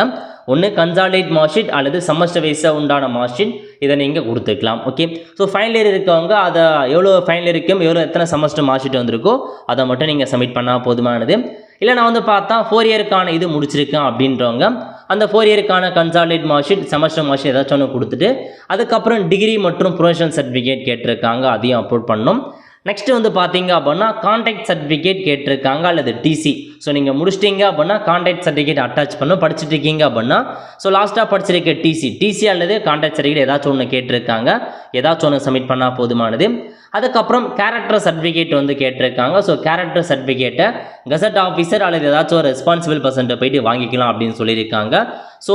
ஒன்று கன்சால்டேட் மார்க் ஷீட் அல்லது செமஸ்டர் வைஸாக உண்டான மார்க் ஷீட் இதை நீங்கள் கொடுத்துக்கலாம். ஓகே, ஸோ ஃபைனல் இயர் இருக்கவங்க அதை எவ்வளோ ஃபைனல் இருக்கும் எவ்வளோ எத்தனை செமஸ்டர் மார்க் ஷீட் வந்திருக்கோ அதை மட்டும் நீங்கள் சப்மிட் பண்ணால் போதுமானது. இல்லை நான் வந்து பார்த்தா 4 இயருக்கான இது முடிச்சிருக்கேன் அப்படின்றவங்க அந்த 4 இயருக்கான consolidated mark sheet semester mark sheet ஏதாச்சும் ஒன்று கொடுத்துட்டு அதுக்கப்புறம் டிகிரி மற்றும் ப்ரொஃபஷனல் சர்டிஃபிகேட் கேட்டிருக்காங்க, அதையும் அப்லோட் பண்ணணும். நெக்ஸ்ட் வந்து பார்த்தீங்க அப்படின்னா கான்டாக்ட் சர்டிஃபிகேட் கேட்டிருக்காங்க அல்லது டிசி. ஸோ நீங்கள் முடிச்சிட்டிங்க அப்படின்னா கான்டாக்ட் சர்டிஃபிகேட் அட்டாச் பண்ணணும். படிச்சுட்டு இருக்கீங்க அப்படின்னா ஸோ லாஸ்ட்டாக படிச்சிருக்க டிசி அல்லது கான்டாக்ட் சர்டிஃபிகேட் ஏதாச்சும் ஒன்று கேட்டிருக்காங்க, ஏதாச்சும் ஒன்று சப்மிட் பண்ணால் போதுமானது. அதுக்கப்புறம் கேரக்டர் சர்டிஃபிகேட் வந்து கேட்டிருக்காங்க. ஸோ கேரக்டர் சர்டிஃபிகேட்டை கெசட் ஆஃபீஸர் அல்லது ஏதாச்சும் ஒரு ரெஸ்பான்சிபிள் பர்சன்ட்டை போயிட்டு வாங்கிக்கலாம் அப்படின்னு சொல்லியிருக்காங்க. ஸோ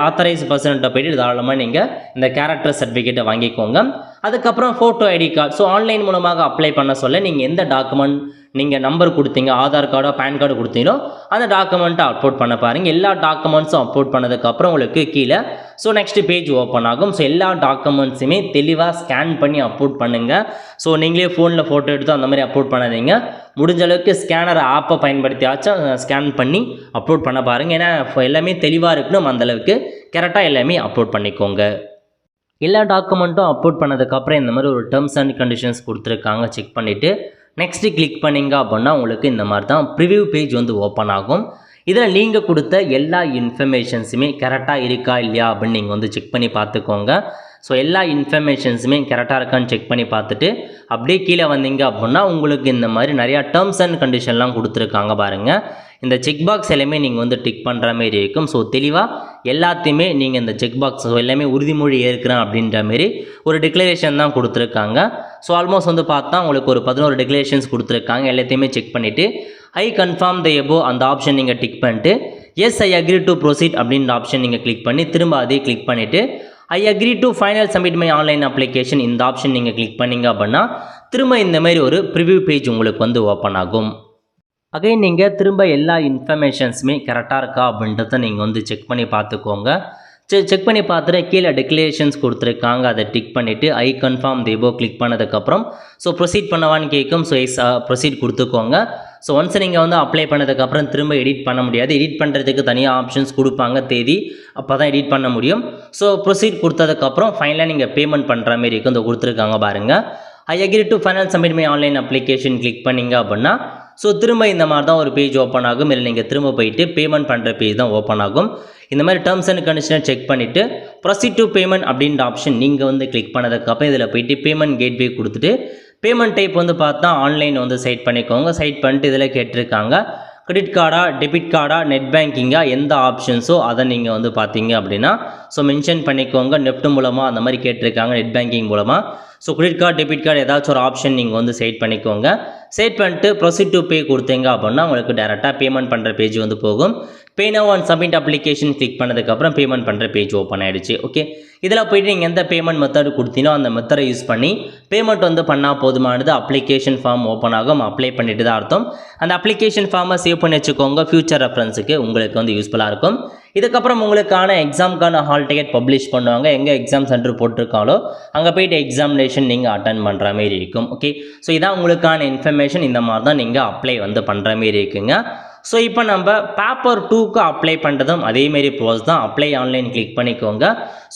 ஆத்தரைஸ் பர்சன்ட்டை போயிட்டு தாராளமாக நீங்கள் இந்த கேரக்டர் சர்டிஃபிகேட்டை வாங்கிக்கோங்க. அதுக்கப்புறம் photo ID card. So online மூலமாக அப்ளை பண்ண சொல்ல நீங்கள் எந்த டாக்குமெண்ட் நீங்கள் நம்பர் கொடுத்தீங்க, ஆதார் கார்டோ பேன் கார்டு கொடுத்தீங்களோ அந்த டாக்குமெண்ட்டை அப்லோட் பண்ண பாருங்கள். எல்லா டாக்குமெண்ட்ஸும் அப்லோட் பண்ணதுக்கப்புறம் உங்களுக்கு கீழே ஸோ நெக்ஸ்ட் பேஜ் ஓப்பன் ஆகும். ஸோ எல்லா டாக்குமெண்ட்ஸுமே தெளிவாக ஸ்கேன் பண்ணி அப்லோட் பண்ணுங்கள். ஸோ நீங்களே ஃபோனில் ஃபோட்டோ எடுத்து அந்த மாதிரி அப்லோட் பண்ணாதீங்க. முடிஞ்ச அளவுக்கு ஸ்கேனர் ஆப்பை பயன்படுத்தியாச்சும் ஸ்கேன் பண்ணி அப்லோட் பண்ண பாருங்கள். ஏன்னா எல்லாமே தெளிவாக இருக்கணும், அந்தளவுக்கு கரெக்டாக எல்லாமே அப்லோட் பண்ணிக்கோங்க. எல்லா டாக்குமெண்ட்டும் அப்லோட் பண்ணதுக்கப்புறம் இந்த மாதிரி ஒரு டேர்ம்ஸ் அண்ட் கண்டிஷன்ஸ் கொடுத்துருக்காங்க, செக் பண்ணிவிட்டு நெக்ஸ்ட்டு கிளிக் பண்ணிங்க அப்படின்னா உங்களுக்கு இந்த மாதிரி தான் ப்ரிவ்யூ பேஜ் வந்து ஓப்பன் ஆகும். இதில் நீங்கள் கொடுத்த எல்லா இன்ஃபர்மேஷன்ஸுமே கரெக்டாக இருக்கா இல்லையா அப்படின்னு நீங்கள் வந்து செக் பண்ணி பார்த்துக்கோங்க. ஸோ எல்லா இன்ஃபர்மேஷன்ஸுமே கரெக்டாக இருக்கான்னு செக் பண்ணி பார்த்துட்டு அப்படியே கீழே வந்தீங்க அப்படின்னா உங்களுக்கு இந்த மாதிரி நிறையா டேர்ம்ஸ் அண்ட் கண்டிஷன்லாம் கொடுத்துருக்காங்க பாருங்கள். இந்த செக் பாக்ஸ் எல்லாமே நீங்கள் வந்து டிக் பண்ணுற மாதிரி இருக்கும். ஸோ தெளிவாக எல்லாத்தையுமே நீங்கள் இந்த செக் பாக்ஸ் எல்லாமே உறுதிமொழி ஏற்கிறேன் அப்படின்ற மாரி ஒரு டிக்ளரேஷன் தான் கொடுத்துருக்காங்க. ஸோ ஆல்மோஸ்ட் வந்து பார்த்தா உங்களுக்கு ஒரு 11 டிக்ளரேஷன்ஸ் கொடுத்துருக்காங்க. எல்லாத்தையுமே செக் பண்ணிவிட்டு ஐ கன்ஃபார்ம் த எபோ அந்த ஆப்ஷன் நீங்கள் டிக் பண்ணிட்டு yes I agree to proceed அப்படின்ற ஆப்ஷன் நீங்கள் கிளிக் பண்ணி திரும்ப அதே கிளிக் பண்ணிவிட்டு I agree to final submit my online application இந்த ஆப்ஷன் நீங்கள் கிளிக் பண்ணிங்க அப்படின்னா திரும்ப இந்த மாதிரி ஒரு ப்ரிவ்யூ பேஜ் உங்களுக்கு வந்து ஓப்பன் ஆகும். அகைன் நீங்கள் திரும்ப எல்லா இன்ஃபர்மேஷன்ஸுமே கரெக்டாக இருக்கா அப்படின்றத நீங்கள் வந்து செக் பண்ணி பார்த்துக்கோங்க. செக் பண்ணி பார்த்துட்டு கீழே டிக்ளரேஷன்ஸ் கொடுத்துருக்காங்க, அதை டிக் பண்ணிவிட்டு ஐ கன்ஃபார்ம் தேபோ கிளிக் பண்ணதுக்கப்புறம் ஸோ ப்ரொசீட் பண்ணவான்னு கேட்கும். ஸோ எஸ் ப்ரொசீட் கொடுத்துக்கோங்க. ஸோ ஒன்ஸ் நீங்கள் வந்து அப்ளை பண்ணதுக்கப்புறம் திரும்ப எடிட் பண்ண முடியாது. எடிட் பண்ணுறதுக்கு தனியாக ஆப்ஷன்ஸ் கொடுப்பாங்க, தேதி, அப்போ தான் எடிட் பண்ண முடியும். ஸோ ப்ரொசீட் கொடுத்ததுக்கப்புறம் ஃபைனலாக நீங்கள் பேமெண்ட் பண்ணுற மாதிரி இருக்கும். இந்த கொடுத்துருக்காங்க பாருங்கள். ஐ agree to final submit my online application click பண்ணிங்க அப்படின்னா ஸோ திரும்ப இந்த மாதிரி தான் ஒரு பேஜ் ஓப்பன் ஆகும். இல்லை நீங்கள் திரும்ப போயிட்டு பேமெண்ட் பண்ணுற பேஜ் தான் ஓப்பன் ஆகும். இந்த மாதிரி டேர்ம்ஸ் அண்ட் கண்டிஷனை செக் பண்ணிவிட்டு ப்ரொசீட் டு பேமெண்ட் அப்படின்ற ஆப்ஷன் நீங்கள் வந்து கிளிக் பண்ணதுக்கப்புறம் இதில் போயிட்டு பேமெண்ட் கேட்வே கொடுத்துட்டு பேமெண்ட் டைப் வந்து பார்த்தா ஆன்லைன் வந்து செட் பண்ணிக்கோங்க. செட் பண்ணிட்டு இதில் கேட்டிருக்காங்க கிரெடிட் கார்டா, டெபிட் கார்டா, நெட் பேங்கிங்கா, எந்த ஆப்ஷன்ஸோ அதை நீங்கள் வந்து பார்த்தீங்க அப்படின்னா ஸோ மென்ஷன் பண்ணிக்கோங்க. நெஃப்ட் மூலமாக அந்த மாதிரி கேட்டிருக்காங்க, நெட் பேங்கிங் மூலமாக. So credit card, debit card ஏதாச்சும் ஒரு ஆப்ஷன் நீங்கள் வந்து செட் பண்ணிக்கோங்க. செட் பண்ணிட்டு ப்ரொசீட் டு பே கொடுத்தீங்க அப்படின்னா உங்களுக்கு டேரெக்டாக பேமெண்ட் பண்ணுற பேஜ் வந்து போகும். பே now and submit application click பண்ணதுக்கப்புறம் பேமெண்ட் பண்ணுற பேஜ் ஓப்பன் ஆகிடுச்சு. ஓகே, இதில் போய்ட்டு நீங்கள் எந்த பேமெண்ட் மெத்தட் கொடுத்தீங்களோ அந்த மெத்தடை யூஸ் பண்ணி பேமெண்ட் வந்து பண்ணால் போதுமானது. அப்ளிகேஷன் ஃபார்ம் ஓப்பன் ஆகும். அப்ளை பண்ணிட்டு தான் அர்த்தம். அந்த அப்ளிகேஷன் ஃபார்மை சேவ் பண்ணி வச்சுக்கோங்க, ஃபியூச்சர் ரெஃபரன்ஸுக்கு உங்களுக்கு வந்து யூஸ்ஃபுல்லாக இருக்கும். இதுக்கப்புறம் உங்களுக்கான எக்ஸாமுக்கான ஹால் டிக்கெட் பப்ளிஷ் பண்ணுவாங்க. எங்கே எக்ஸாம் சென்டர் போட்டிருக்காங்களோ அங்கே போய்ட்டு எக்ஸாமினேஷன் நீங்கள் அட்டன் பண்ணுற மாதிரி இருக்கும். ஓகே, ஸோ இதான் உங்களுக்கான இன்ஃபர்மேஷன். இந்த மாதிரி தான் நீங்கள் அப்ளை வந்து பண்ணுற மாதிரி இருக்குங்க. ஸோ இப்போ நம்ம பேப்பர் 2க்கு அப்ளை பண்ணுறதும் அதேமாரி ப்ரோஸ் தான். அப்ளை ஆன்லைன் கிளிக் பண்ணிக்கோங்க.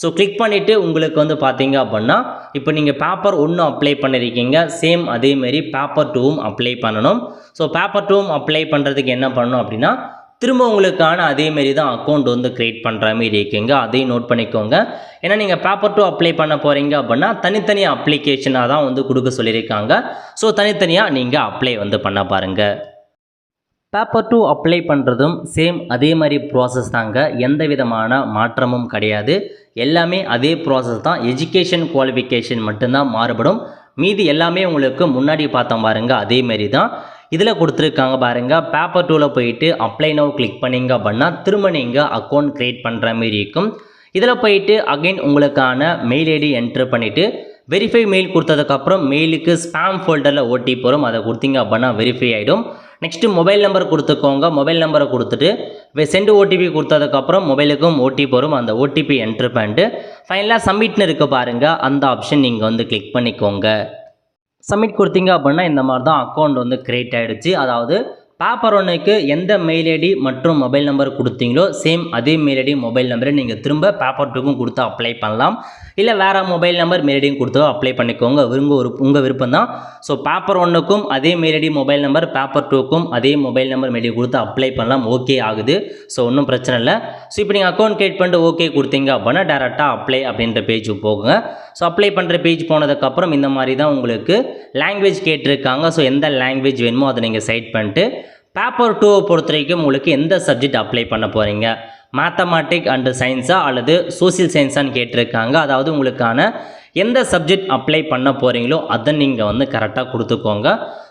ஸோ கிளிக் பண்ணிவிட்டு உங்களுக்கு வந்து பார்த்தீங்க அப்படின்னா இப்போ நீங்கள் பேப்பர் 1 அப்ளை பண்ணியிருக்கீங்க, சேம் அதேமாரி பேப்பர் 2வும் அப்ளை பண்ணணும். ஸோ பேப்பர் 2வும் அப்ளை பண்ணுறதுக்கு என்ன பண்ணணும் அப்படின்னா திரும்ப உங்களுக்கான அதேமாரி தான் அக்கௌண்ட் வந்து க்ரியேட் பண்ணுற மாதிரி இருக்குங்க. அதையும் நோட் பண்ணிக்கோங்க. ஏன்னா நீங்கள் பேப்பர் 2 அப்ளை பண்ண போகிறீங்க அப்படின்னா தனித்தனி அப்ளிகேஷனாக தான் வந்து கொடுக்க சொல்லியிருக்காங்க. ஸோ தனித்தனியாக நீங்கள் அப்ளை வந்து பண்ண பாருங்கள். பேப்பர் 2 அப்ளை பண்ணுறதும் சேம் அதே மாதிரி ப்ராசஸ் தாங்க, எந்த விதமான மாற்றமும் கிடையாது. எல்லாமே அதே ப்ராசஸ் தான். எஜுகேஷன் குவாலிஃபிகேஷன் மட்டும்தான் மாறுபடும். மீதி எல்லாமே உங்களுக்கு முன்னாடி பார்த்தோம் பாருங்கள், அதேமாரி தான். இதில் கொடுத்துருக்காங்க பாருங்கள். பேப்பர் 2ல் போயிட்டு அப்ளை நவ் கிளிக் பண்ணிங்க அப்படின்னா திரும்ப நீங்கள் அக்கௌண்ட் க்ரியேட் பண்ணுற மாதிரி இருக்கும். இதில் போயிட்டு அகைன் உங்களுக்கான மெயில் ஐடி என்ட்ரு பண்ணிவிட்டு வெரிஃபை மெயில் கொடுத்ததுக்கப்புறம் மெயிலுக்கு ஸ்பாம் ஃபோல்டரில் ஓடிபி வரும், அதை கொடுத்தீங்க அப்படின்னா வெரிஃபை ஆகிடும். நெக்ஸ்ட்டு மொபைல் நம்பர் கொடுத்துக்கோங்க. மொபைல் நம்பரை கொடுத்துட்டு சென்ட் ஓடிபி கொடுத்ததுக்கப்புறம் மொபைலுக்கும் ஓடிபி வரும், அந்த ஓடிபி என்ட்ரு பண்ணிட்டு ஃபைனலாக சப்மிட்னு இருக்க பாருங்கள், அந்த ஆப்ஷன் நீங்கள் வந்து கிளிக் பண்ணிக்கோங்க. சப்மிட் கொடுத்தீங்க அப்படின்னா இந்த மாதிரி தான் அக்கௌண்ட் வந்து க்ரியேட் ஆகிடுச்சு. அதாவது பேப்பர் 1க்கு எந்த மெயில் ஐடி மற்றும் மொபைல் நம்பர் கொடுத்தீங்களோ சேம் அதே மெயில் ஐடி மொபைல் நம்பரை நீங்கள் திரும்ப பேப்பர் 2க்கும் கொடுத்து அப்ளை பண்ணலாம். இல்லை வேறு மொபைல் நம்பர் மெயில் ஐடியும் கொடுத்து அப்ளை பண்ணிக்கோங்க, உங்கள் விருப்பம் தான். ஸோ பேப்பர் 1க்கும் அதே mail ID mobile number, paper 2க்கும் அதே மொபைல் நம்பர் மெயில் ஐடி கொடுத்து அப்ளை பண்ணலாம். ஓகே ஆகுது. ஸோ ஒன்றும் பிரச்சனை இல்லை. ஸோ இப்போ நீங்கள் அக்கௌண்ட் க்ரியேட் பண்ணிட்டு ஓகே கொடுத்தீங்க அப்படின்னா டேரெக்டாக அப்ளை அப்படின்ற பேஜுக்கு போகுங்க. ஸோ அப்ளை பண்ணுற பேஜ் போனதுக்கப்புறம் இந்த மாதிரி தான் உங்களுக்கு லாங்குவேஜ் கேட்டிருக்காங்க. ஸோ எந்த லாங்குவேஜ் வேணுமோ அதை நீங்கள் செலக்ட் பண்ணிட்டு பேப்பர் 2 பொறுத்த வரைக்கும் உங்களுக்கு எந்த சப்ஜெக்ட் அப்ளை பண்ண போகிறீங்க, மேத்தமேட்டிக் அண்டு சயின்ஸா அல்லது சோசியல் சயின்ஸான்னு கேட்டிருக்காங்க. அதாவது உங்களுக்கான எந்த சப்ஜெக்ட் அப்ளை பண்ண போகிறீங்களோ அதை நீங்கள் வந்து கரெக்டாக கொடுத்துக்கோங்க.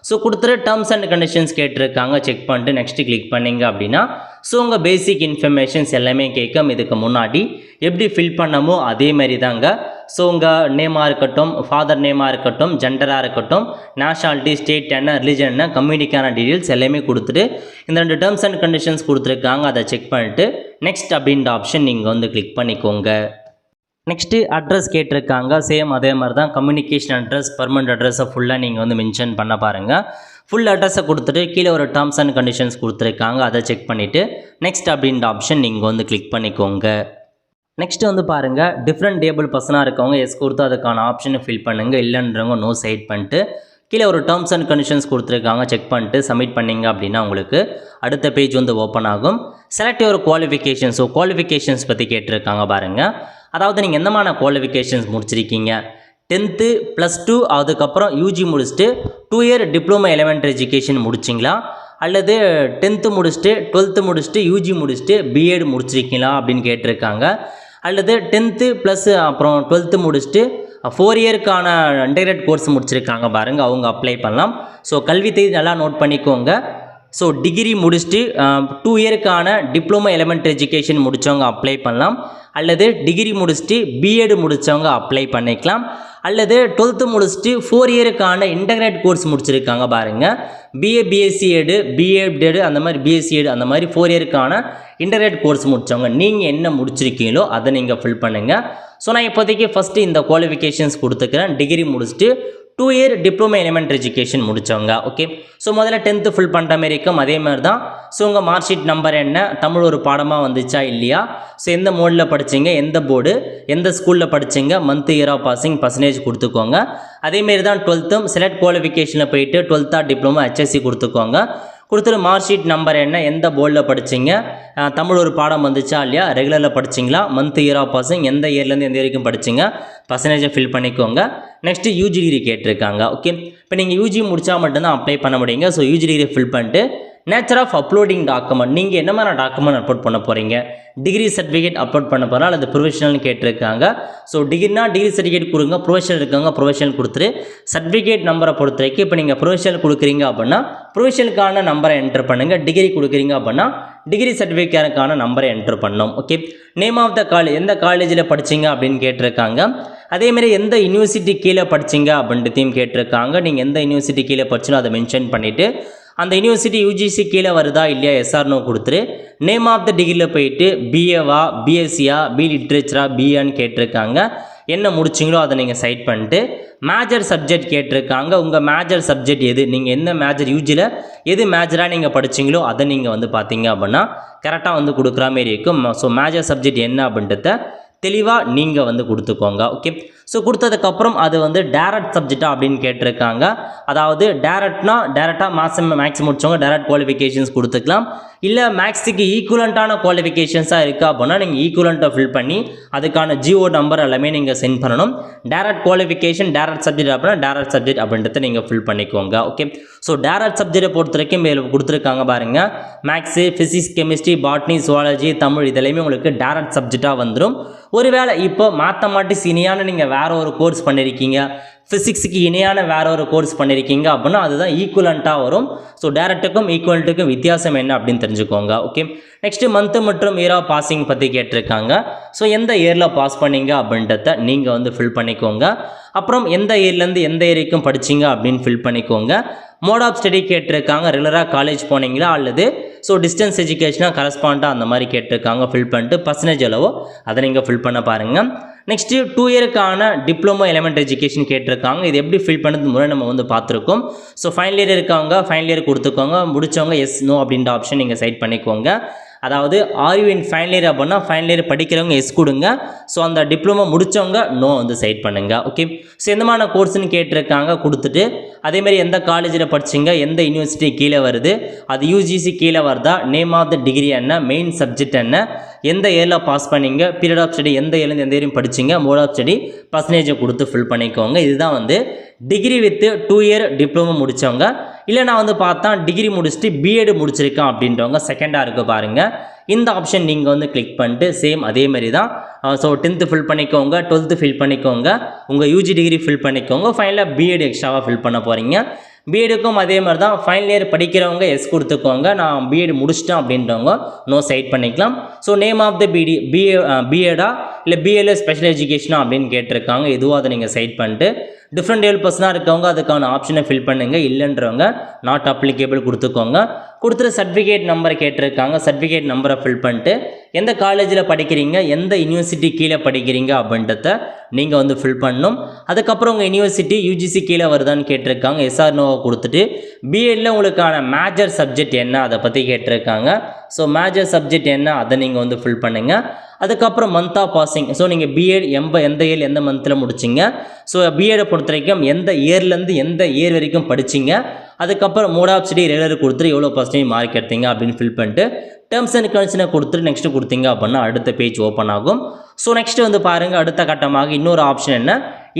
ஸோ கொடுத்துட்டு டேர்ம்ஸ் அண்ட் கண்டிஷன்ஸ் கேட்டிருக்காங்க, செக் பண்ணிட்டு நெக்ஸ்ட்டு கிளிக் பண்ணிங்க அப்படின்னா ஸோ உங்கள் பேசிக் இன்ஃபர்மேஷன்ஸ் எல்லாமே கேட்கும். இதுக்கு முன்னாடி எப்படி ஃபில் பண்ணமோ அதே மாதிரி தாங்க. ஸோ உங்கள் நேமாக இருக்கட்டும், ஃபாதர் நேமாக இருக்கட்டும், ஜெண்டராக இருக்கட்டும், நேஷனாலிட்டி, ஸ்டேட் என்ன, ரிலிஜன் என்ன, கம்யூனிட்டிக்கான டீட்டெயில்ஸ் எல்லாமே கொடுத்துட்டு இந்த 2 டேர்ம்ஸ் அண்ட் கண்டிஷன்ஸ் கொடுத்துருக்காங்க. அதை செக் பண்ணிவிட்டு நெக்ஸ்ட் அப்படின்ற ஆப்ஷன் நீங்கள் வந்து கிளிக் பண்ணிக்கோங்க. நெக்ஸ்ட்டு அட்ரஸ் கேட்டிருக்காங்க. சேம் அதே மாதிரி தான் கம்யூனிகேஷன் அட்ரஸ், பர்மனெண்ட் அட்ரஸை ஃபுல்லாக நீங்கள் வந்து மென்ஷன் பண்ண பாருங்கள். ஃபுல் அட்ரஸை கொடுத்துட்டு கீழே ஒரு டேர்ம்ஸ் அண்ட் கண்டிஷன்ஸ் கொடுத்துருக்காங்க. அதை செக் பண்ணிவிட்டு நெக்ஸ்ட் அப்படின்ற ஆப்ஷன் நீங்கள் வந்து கிளிக் பண்ணிக்கோங்க. நெக்ஸ்ட்டு வந்து பாருங்கள், டிஃப்ரெண்ட் டேபிள் பர்சனாக இருக்கவங்க எஸ் கொடுத்து அதுக்கான ஆப்ஷனை ஃபில் பண்ணுங்கள். இல்லைன்றவங்க நோ சைட் பண்ணிட்டு கீழே ஒரு டேர்ம்ஸ் அண்ட் கண்டிஷன்ஸ் கொடுத்துருக்காங்க. செக் பண்ணிட்டு சப்மிட் பண்ணிங்க அப்படின்னா உங்களுக்கு அடுத்த பேஜ் வந்து ஓப்பன் ஆகும். Select your qualifications. So qualifications பற்றி கேட்டிருக்காங்க பாருங்கள். அதாவது நீங்கள் எந்தமான குவாலிஃபிகேஷன்ஸ் முடிச்சிருக்கீங்க, 10th +2 அதுக்கப்புறம் யூஜி முடிச்சுட்டு 2 இயர் டிப்ளமோ எலிமெண்ட்ரி எஜுகேஷன் முடிச்சிங்களா, அல்லது 10th முடிச்சுட்டு 12th முடிச்சுட்டு யூஜி முடிச்சுட்டு பிஎட் முடிச்சிருக்கீங்களா அப்படின்னு கேட்டிருக்காங்க. அல்லது 10th ப்ளஸ் அப்புறம் 12th முடிச்சுட்டு 4 இயருக்கான இன்டெகிரேட் கோர்ஸ் முடிச்சிருக்காங்க பாருங்கள், அவங்க அப்ளை பண்ணலாம். ஸோ கல்வி தகுதி நல்லா நோட் பண்ணிக்கோங்க. ஸோ டிகிரி முடிச்சுட்டு 2 இயருக்கான டிப்ளமோ எலிமெண்ட்ரி எஜுகேஷன் முடித்தவங்க அப்ளை பண்ணலாம். அல்லது டிகிரி முடிச்சுட்டு பிஎட் முடித்தவங்க அப்ளை பண்ணிக்கலாம். அல்லது 12th முடிச்சுட்டு 4 இயருக்கான இன்டெகிரேட் கோர்ஸ் முடிச்சிருக்காங்க பாருங்கள், பிஏ, பிஎஸ்சி எடு, பிஎட் அந்த மாதிரி, பிஎஸ்சி எடு அந்த மாதிரி 4 இயருக்கான இன்டெகிரேட் கோர்ஸ் முடித்தவங்க நீங்கள் என்ன முடிச்சிருக்கீங்களோ அதை நீங்கள் ஃபில் பண்ணுங்கள். ஸோ நான் இப்போதைக்கு ஃபஸ்ட்டு இந்த குவாலிஃபிகேஷன்ஸ் கொடுத்துக்கிறேன். டிகிரி முடிச்சுட்டு 2 இயர் டிப்ளமோ எலிமெண்ட்ரி எஜுகேஷன் முடித்தவங்க. ஓகே, ஸோ முதல்ல 10th ஃபுல் பண்ணுற மாதிரி இருக்கும். அதே மாதிரி தான். ஸோ உங்கள் மார்க் ஷீட் நம்பர் என்ன, தமிழ் ஒரு பாடமாக வந்துச்சா இல்லையா, ஸோ எந்த மோடில் படிச்சிங்க, எந்த போர்டு, எந்த ஸ்கூலில் படிச்சிங்க, month year of passing percentage கொடுத்துக்கோங்க. அதேமாரி தான் 12th செலக்ட் குவாலிஃபிகேஷனில் போயிட்டு 12th டிப்ளமோ HSC கொடுத்துக்கோங்க. கொடுத்துட்டு மார்க் ஷீட் நம்பர் என்ன, எந்த போர்டில் படிச்சிங்க, தமிழ் ஒரு பாடம் வந்துச்சா இல்லையா, ரெகுலரில் படிச்சிங்களா, மந்த் இயர் ஆஃப் பாசிங் எந்த இயர்லேருந்து எந்த வரைக்கும் படிச்சிங்க, பர்சன்டேஜை ஃபில் பண்ணிக்கோங்க. நெக்ஸ்ட்டு யூஜி டிகிரி கேட்டிருக்காங்க. ஓகே, இப்போ நீங்கள் யூஜி முடித்தா மட்டும்தான் அப்ளை பண்ண முடியுங்க. ஸோ யூஜி டிகிரி ஃபில் பண்ணிட்டு நேச்சர் ஆஃப் அப்லோடிங் டாக்குமெண்ட், நீங்கள் என்ன மாதிரி டாக்குமெண்ட் அப்லோட் பண்ண போகிறீங்க, டிகிரி சர்டிஃபிகேட் அப்லோட் பண்ண போகிறா அல்லது ப்ரொஃபஷனல்னு கேட்டிருக்காங்க. ஸோ டிகிரினா டிகிரி சர்டிஃபிகேட் கொடுங்க, ப்ரொஃபஷனல் இருக்காங்க ப்ரொஃபஷனல் கொடுத்துட்டு சர்டிஃபிகேட் நம்பரை பொறுத்த வரைக்கும் இப்போ நீங்கள் ப்ரொஃபஷனல் கொடுக்குறீங்க அப்படின்னா ப்ரொஃபஷனலுக்கான நம்பரை என்டர் பண்ணுங்கள். டிகிரி கொடுக்குறீங்க அப்படின்னா டிகிரி சர்டிஃபிகேட்டுக்கான நம்பரை என்டர் பண்ணணும். Okay, name of the college, எந்த காலேஜில் படிச்சிங்க அப்படின்னு கேட்டிருக்காங்க. அதேமாரி எந்த யூனிவர்சிட்டி கீழே படிச்சிங்க அப்படின்றதையும் கேட்டிருக்காங்க. நீங்கள் எந்த யூனிவர்சிட்டி கீழே படிச்சினோ அதை மென்ஷன் பண்ணிவிட்டு அந்த யூனிவர்சிட்டி யூஜிசி கீழே வருதா இல்லையா எஸ்ஆர்னோ கொடுத்துரு நேம் ஆஃப் த டிகிரியில் போயிட்டு பிஏவா, பிஎஸ்சியா, பி லிட்ரேச்சரா, பிஏன்னு கேட்டிருக்காங்க. என்ன முடிச்சிங்களோ அதை நீங்கள் சைட் பண்ணிட்டு மேஜர் சப்ஜெக்ட் கேட்டிருக்காங்க. உங்கள் மேஜர் சப்ஜெக்ட் எது, நீங்கள் என்ன மேஜர் யூஜியில் எது மேஜராக நீங்கள் படிச்சிங்களோ அதை நீங்கள் வந்து பார்த்தீங்க அப்படின்னா கரெக்டாக வந்து கொடுக்குற மாரி இருக்கும். ஸோ மேஜர் சப்ஜெக்ட் என்ன அப்படின்றத தெளிவாக நீங்கள் வந்து கொடுத்துக்கோங்க. ஓகே, ஸோ கொடுத்ததுக்கப்புறம் அது வந்து டேரக்ட் சப்ஜெக்டா அப்படின்னு கேட்டிருக்காங்க. அதாவது டேரக்ட்னா டேரெக்டாக மேக்ஸ் முடிச்சவங்க டேரக்ட் குவாலிஃபிகேஷன்ஸ் கொடுத்துக்கலாம். இல்லை மேக்ஸுக்கு ஈக்குவலண்ட்டான குவாலிஃபிகேஷன்ஸாக இருக்கா அப்படின்னா நீங்கள் ஈக்குவலண்ட்டை ஃபில் பண்ணி அதுக்கான ஜிஓ நம்பர் எல்லாமே நீங்கள் சென்ட் பண்ணணும். டேரக்ட் குவாலிஃபிகேஷன் டேரக்ட் சப்ஜெக்ட் அப்படின்னா டேரக்ட் சப்ஜெக்ட் அப்படின்றத நீங்கள் ஃபில் பண்ணிக்கோங்க. ஓகே, ஸோ டேரக்ட் சப்ஜெக்டை பொறுத்த வரைக்கும் மேலே கொடுத்துருக்காங்க பாருங்கள், maths, physics, chemistry, botany, zoology, Tamil இதெல்லாமே உங்களுக்கு டேரக்ட் சப்ஜெக்டாக வந்துடும். ஒருவேளை இப்போ மேத்தமேட்டிக்ஸ் இணையான நீங்கள் வேறு ஒரு கோர்ஸ் பண்ணியிருக்கீங்க, ஃபிசிக்ஸுக்கு இணையான வேறு ஒரு கோர்ஸ் பண்ணியிருக்கீங்க அப்படின்னா அதுதான் ஈக்குவலண்ட்டாக வரும். ஸோ டேரக்டுக்கும் ஈக்குவலண்ட்டுக்கும் வித்தியாசம் என்ன அப்படின்னு தெரிஞ்சுக்கோங்க. ஓகே, நெக்ஸ்ட்டு மந்த்து மற்றும் இயர் ஆஃப் பாசிங் பற்றி கேட்டிருக்காங்க. ஸோ எந்த இயரில் பாஸ் பண்ணீங்க அப்படின்றத நீங்கள் வந்து ஃபில் பண்ணிக்கோங்க. அப்புறம் எந்த இயர்லேருந்து எந்த இயரிக்கும் படிச்சிங்க அப்படின்னு ஃபில் பண்ணிக்கோங்க. மோட் ஆஃப் ஸ்டடி கேட்டிருக்காங்க. ரெகுலராக காலேஜ் போனீங்களா அல்லது ஸோ டிஸ்டன்ஸ் எஜுகேஷனாக கரஸ்பாண்டாக அந்த மாதிரி கேட்டிருக்காங்க. ஃபில் பண்ணிட்டு பர்சன்டேஜ் அளவோ அதை நீங்கள் ஃபில் பண்ண பாருங்கள். நெக்ஸ்ட்டு 2 இயருக்கான டிப்ளமோ எலிமெண்ட்ரி எஜுகேஷன் கேட்டிருக்காங்க. இது எப்படி ஃபில் பண்ணது முறை நம்ம வந்து பார்த்துருக்கோம். ஸோ ஃபைனல் இயர் இருக்கவங்க ஃபைனல் இயர் கொடுத்துக்கோங்க. முடித்தவங்க எஸ் நோ அப்படின்ற ஆப்ஷன் நீங்கள் சைட் பண்ணிக்கோங்க. அதாவது ஆர்யூ இன் ஃபைனல் இயர் அப்படின்னா ஃபைனல் இயர் படிக்கிறவங்க எஸ் கொடுங்க. ஸோ அந்த டிப்ளமோ முடித்தவங்க நோ வந்து சைட் பண்ணுங்கள். ஓகே, ஸோ எந்தமான கோர்ஸ்னு கேட்டிருக்காங்க கொடுத்துட்டு அதேமாதிரி எந்த காலேஜில் படிச்சிங்க, எந்த யூனிவர்சிட்டி கீழே வருது, அது யூஜிசி கீழே வருதா, நேம் ஆஃப் த டிகிரி என்ன, மெயின் சப்ஜெக்ட் என்ன, எந்த இயரில் பாஸ் பண்ணிங்க, பீரியட் ஆஃப் ஸ்டடி எந்த இயர்லேருந்து எந்த இயரையும் படிச்சிங்க, மோட் ஆஃப் ஸ்டடி பர்சன்டேஜை கொடுத்து ஃபில் பண்ணிக்கோங்க. இதுதான் வந்து டிகிரி வித் 2 இயர் டிப்ளமோ முடித்தவங்க. இல்லை நான் வந்து பார்த்தா டிகிரி முடிச்சுட்டு பிஎட் முடிச்சிருக்கேன் அப்படின்றவங்க செகண்டாக இருக்குது பாருங்கள். இந்த ஆப்ஷன் நீங்கள் வந்து கிளிக் பண்ணிட்டு சேம் அதே மாதிரி தான். ஸோ 10th ஃபில் பண்ணிக்கோங்க, 12th ஃபில் பண்ணிக்கோங்க, உங்கள் யூஜி டிகிரி ஃபில் பண்ணிக்கோங்க, ஃபைனலாக பிஎட் எக்ஸ்ட்ராவாக ஃபில் பண்ண போகிறீங்க. பிஎடுக்கும் அதே மாதிரி தான் ஃபைனல் இயர் படிக்கிறவங்க எஸ் கொடுத்துக்கோங்க, நான் பிஎட் முடிச்சிட்டேன் அப்படின்றவங்க நோ சைட் பண்ணிக்கலாம். ஸோ நேம் ஆஃப் த பிஎடா இல்லை பிஎல்ஏ ஸ்பெஷல் எஜுகேஷனா அப்படின்னு கேட்டிருக்காங்க, எதுவும் அதை நீங்கள் சைட் பண்ணிட்டு டிஃப்ரெண்ட் லெவல் பர்சனாக இருக்கவங்க அதுக்கான ஆப்ஷனை ஃபில் பண்ணுங்கள், இல்லைன்றவங்க நாட் அப்ளிகேபிள் கொடுத்துக்கோங்க. கொடுத்துட்டு சர்டிஃபிகேட் நம்பரை கேட்டிருக்காங்க, சர்டிஃபிகேட் நம்பரை ஃபில் பண்ணிட்டு எந்த காலேஜில் படிக்கிறீங்க, எந்த யூனிவர்சிட்டி கீழே படிக்கிறீங்க அப்படின்றத நீங்கள் வந்து ஃபில் பண்ணணும். அதுக்கப்புறம் உங்கள் யூனிவர்சிட்டி யூஜிசி கீழே வருதான்னு கேட்டிருக்காங்க, எஸ்ஆர் நோவை கொடுத்துட்டு பிஎட்ல உங்களுக்கான மேஜர் சப்ஜெக்ட் என்ன அதை பற்றி கேட்டிருக்காங்க. ஸோ மேஜர் சப்ஜெக்ட் என்ன அதை நீங்கள் வந்து ஃபில் பண்ணுங்கள். அதுக்கப்புறம் மந்த் ஆஃப் பாசிங், ஸோ நீங்கள் பிஎட் எந்த இயர் எந்த மந்தில் முடிச்சிங்க, ஸோ பிஎடை பொறுத்த வரைக்கும் எந்த இயர்லேருந்து எந்த இயர் வரைக்கும் படிச்சிங்க, அதுக்கப்புறம் மோட் ஆஃப் ஸ்டடி ரெகுலர் கொடுத்துட்டு எவ்வளோ பர்சன்டேஜ் மார்க் எடுத்தீங்க அப்படின்னு ஃபில் பண்ணிட்டு டேர்ம்ஸ் அண்ட் கண்டிஷனை கொடுத்துட்டு நெக்ஸ்ட்டு கொடுத்தீங்க அப்படின்னா அடுத்த பேஜ் ஓப்பன் ஆகும். ஸோ நெக்ஸ்ட்டு வந்து பாருங்கள், அடுத்த கட்டமாக இன்னொரு ஆப்ஷன் என்ன,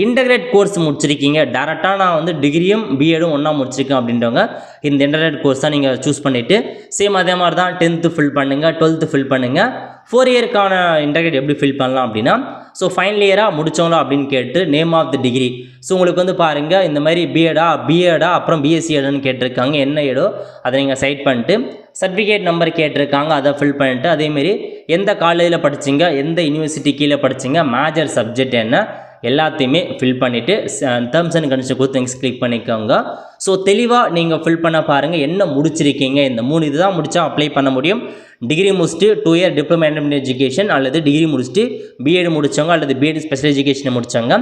இன்டகிரேட் கோர்ஸ் முடிச்சிருக்கீங்க, டேரெக்டாக நான் வந்து டிகிரியும் பிஎடும் ஒன்றா முடிச்சிருக்கேன் அப்படின்றவங்க இந்த இன்டகிரேட் கோர்ஸ் தான் நீங்கள் சூஸ் பண்ணிவிட்டு சேம் அதே மாதிரி தான் 10th ஃபில் பண்ணுங்கள், 12th ஃபில் பண்ணுங்கள். 4 இயருக்கான இன்டகிரேட் எப்படி ஃபில் பண்ணலாம் அப்படின்னா, ஸோ ஃபைனல் இயராக முடித்தவங்களா அப்படின்னு கேட்டு name of the degree, so உங்களுக்கு வந்து பாருங்கள் இந்த மாதிரி பிஎடா அப்புறம் பிஎஸ்சி எடுன்னு கேட்டிருக்காங்க, என்ன ஏடோ அதை நீங்கள் சைட் பண்ணிட்டு சர்டிஃபிகேட் நம்பர் கேட்டிருக்காங்க, அதை ஃபில் பண்ணிட்டு அதேமாரி எந்த காலேஜில் படிச்சிங்க, எந்த யூனிவர்சிட்டி கீழே படிச்சிங்க, மேஜர் சப்ஜெக்ட் என்ன எல்லாத்தையுமே ஃபில் பண்ணிவிட்டு டேர்ம்ஸ் அண்ட் கண்டிஷன் கொடுத்து நெக்ஸ்ட் கிளிக் பண்ணிக்கோங்க. ஸோ தெளிவாக நீங்கள் ஃபில் பண்ண பாருங்கள் என்ன முடிச்சிருக்கீங்க, இந்த 3 இது தான் முடித்தா அப்ளை பண்ண முடியும். டிகிரி முடிச்சுட்டு 2 இயர் டிப்ளமா இன் எஜுகேஷன், அல்லது டிகிரி முடிச்சுட்டு பிஎட் முடித்தவங்க, அல்லது பிஎட் ஸ்பெஷல் எஜுகேஷன் முடித்தவங்க,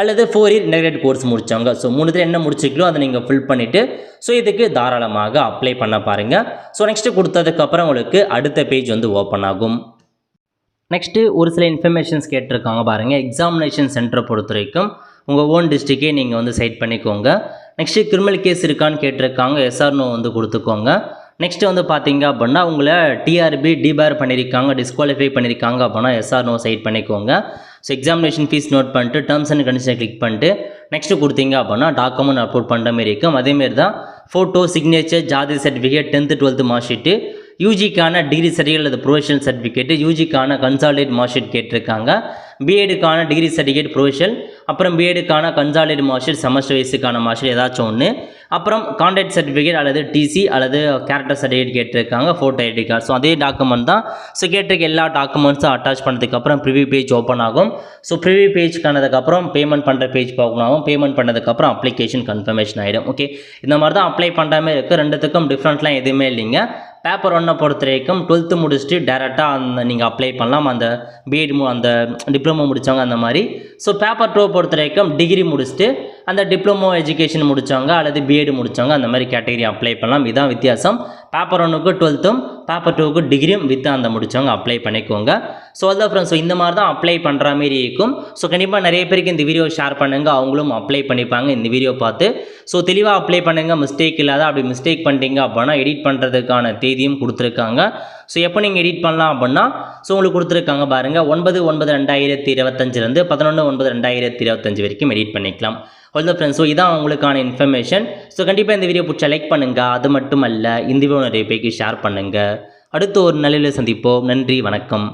அல்லது 4 இயர் இன்டகிரேட் கோர்ஸ் முடித்தவங்க. ஸோ 3 என்ன முடிச்சிருக்கோ அதை நீங்கள் ஃபில் பண்ணிவிட்டு ஸோ இதுக்கு தாராளமாக அப்ளை பண்ண பாருங்கள். ஸோ நெக்ஸ்ட்டு கொடுத்ததுக்கப்புறம் உங்களுக்கு அடுத்த பேஜ் வந்து ஓப்பன் ஆகும். நெக்ஸ்ட்டு ஒரு சில இன்ஃபர்மேஷன்ஸ் கேட்டிருக்காங்க பாருங்கள். எக்ஸாமினேஷன் சென்டரை பொறுத்த வரைக்கும் உங்கள் ஓன் டிஸ்ட்ரிக்டே நீங்கள் வந்து சைட் பண்ணிக்கோங்க. நெக்ஸ்ட்டு கிரிமினல் கேஸ் இருக்கான்னு கேட்டிருக்காங்க, எஸ்ஆர் நோ வந்து கொடுத்துக்கோங்க. நெக்ஸ்ட்டு வந்து பார்த்தீங்க அப்படின்னா உங்களை டிஆர்பி டிபார் பண்ணியிருக்காங்க, டிஸ்குவாலிஃபை பண்ணியிருக்காங்க அப்படின்னா எஸ்ஆர் நோ சைட் பண்ணிக்கோங்க. ஸோ எக்ஸாமினேஷன் ஃபீஸ் நோட் பண்ணிட்டு டேர்ம்ஸ் அண்ட் கண்டிஷனை கிளிக் பண்ணிட்டு நெக்ஸ்ட்டு கொடுத்தீங்க அப்படின்னா டாக்குமெண்ட் அப்லோட் பண்ணுற மாதிரி இருக்கும். அதேமாரி தான் ஃபோட்டோ, சிக்னேச்சர், ஜாதி certificate, 10th 12th mark sheet, யூஜிக்கான டிகிரி சர்டிஃபிகேட் அல்லது ப்ரொஃபஷனல் சர்டிஃபிகேட்டு, யூஜிக்கான கன்சாலிடேட் மார்க் ஷீட் கேட்டிருக்காங்க, பிஎடுக்கான டிகிரி சர்டிஃபிகேட் ப்ரொஃபஷனல், அப்புறம் பிஎடுக்கான கன்சாலிடேட் மார்க் ஷீட் செமஸ்டர் வைஸுக்கான மார்க் ஷீட் ஏதாச்சும் ஒன்று, அப்புறம் கான்டாக்ட் சர்டிஃபிகேட் அல்லது டிசி அல்லது கேரக்டர் சர்டிஃபிகேட் கேட்டிருக்காங்க, ஃபோட்டோ ஐடி கார்டு. ஸோ அதே டாக்குமெண்ட் தான். ஸோ கேட்டிருக்க எல்லா டாக்குமெண்ட்ஸும் அட்டாச் பண்ணதுக்கப்புறம் ப்ரிவியூ பேஜ் ஓப்பன் ஆகும். ஸோ ப்ரிவியூ பேஜ் பண்ணதுக்கப்புறம் பேமெண்ட் பண்ணுற பேஜ் ஓப்பன் ஆகும். பேமெண்ட் பண்ணதுக்கப்புறம் அப்ளிகேஷன் கன்ஃபர்மேஷன் ஆகிடும். ஓகே, இந்த மாதிரி தான் அப்ளை பண்ணுற மாதிரி இருக்குது. ரெண்டுத்துக்கும் டிஃப்ரெண்ட்லாம் எதுவுமே இல்லைங்க. பேப்பர் 1 பொறுத்த வரைக்கும் 12th முடிச்சுட்டு டேரெக்டாக அந்த நீங்கள் அப்ளை பண்ணலாம், அந்த பிஎட் அந்த டிப்ளமோ முடித்தவங்க அந்த மாதிரி. ஸோ பேப்பர் 2 பொறுத்த வரைக்கும் டிகிரி முடிச்சுட்டு அந்த டிப்ளமோ எஜுகேஷன் முடித்தவங்க அல்லது பிஎட் முடித்தவங்க அந்த மாதிரி கேட்டகரி அப்ளை பண்ணலாம். இதுதான் வித்தியாசம். பேப்பர் 1க்கு 12th, பேப்பர் 2க்கு டிகிரியும் வித் அந்த முடித்தவங்க அப்ளை பண்ணிக்கோங்க. ஸோ அதுதான் ஃப்ரெண்ட்ஸ், ஸோ இந்த மாதிரி தான் அப்ளை பண்ணுற மாதிரி இருக்கும். ஸோ கண்டிப்பாக நிறைய பேருக்கு இந்த வீடியோ ஷேர் பண்ணுங்கள், அவங்களும் அப்ளை பண்ணிப்பாங்க இந்த வீடியோ பார்த்து. ஸோ தெளிவாக அப்ளை பண்ணுங்கள், மிஸ்டேக் இல்லாத. அப்படி மிஸ்டேக் பண்ணிட்டீங்க அப்படின்னா எடிட் பண்ணுறதுக்கான தேதியும் கொடுத்துருக்காங்க. ஸோ எப்போ நீங்கள் எடிட் பண்ணலாம் அப்படின்னா ஸோ உங்களுக்கு கொடுத்துருக்காங்க பாருங்கள், 9/9/2025 11/9/2025 வரைக்கும் எடிட் பண்ணிக்கலாம். அவ்வளோ ஃப்ரெண்ட்ஸ், ஸோ இதான் உங்களுக்கான இன்ஃபர்மேஷன். ஸோ கண்டிப்பாக இந்த வீடியோ பிடிச்சா லைக் பண்ணுங்கள். அது மட்டும் அல்ல, இந்த வீடியோ நிறைய பேருக்கு ஷேர் பண்ணுங்கள். அடுத்து ஒரு நல்ல சந்திப்போம். நன்றி, வணக்கம்.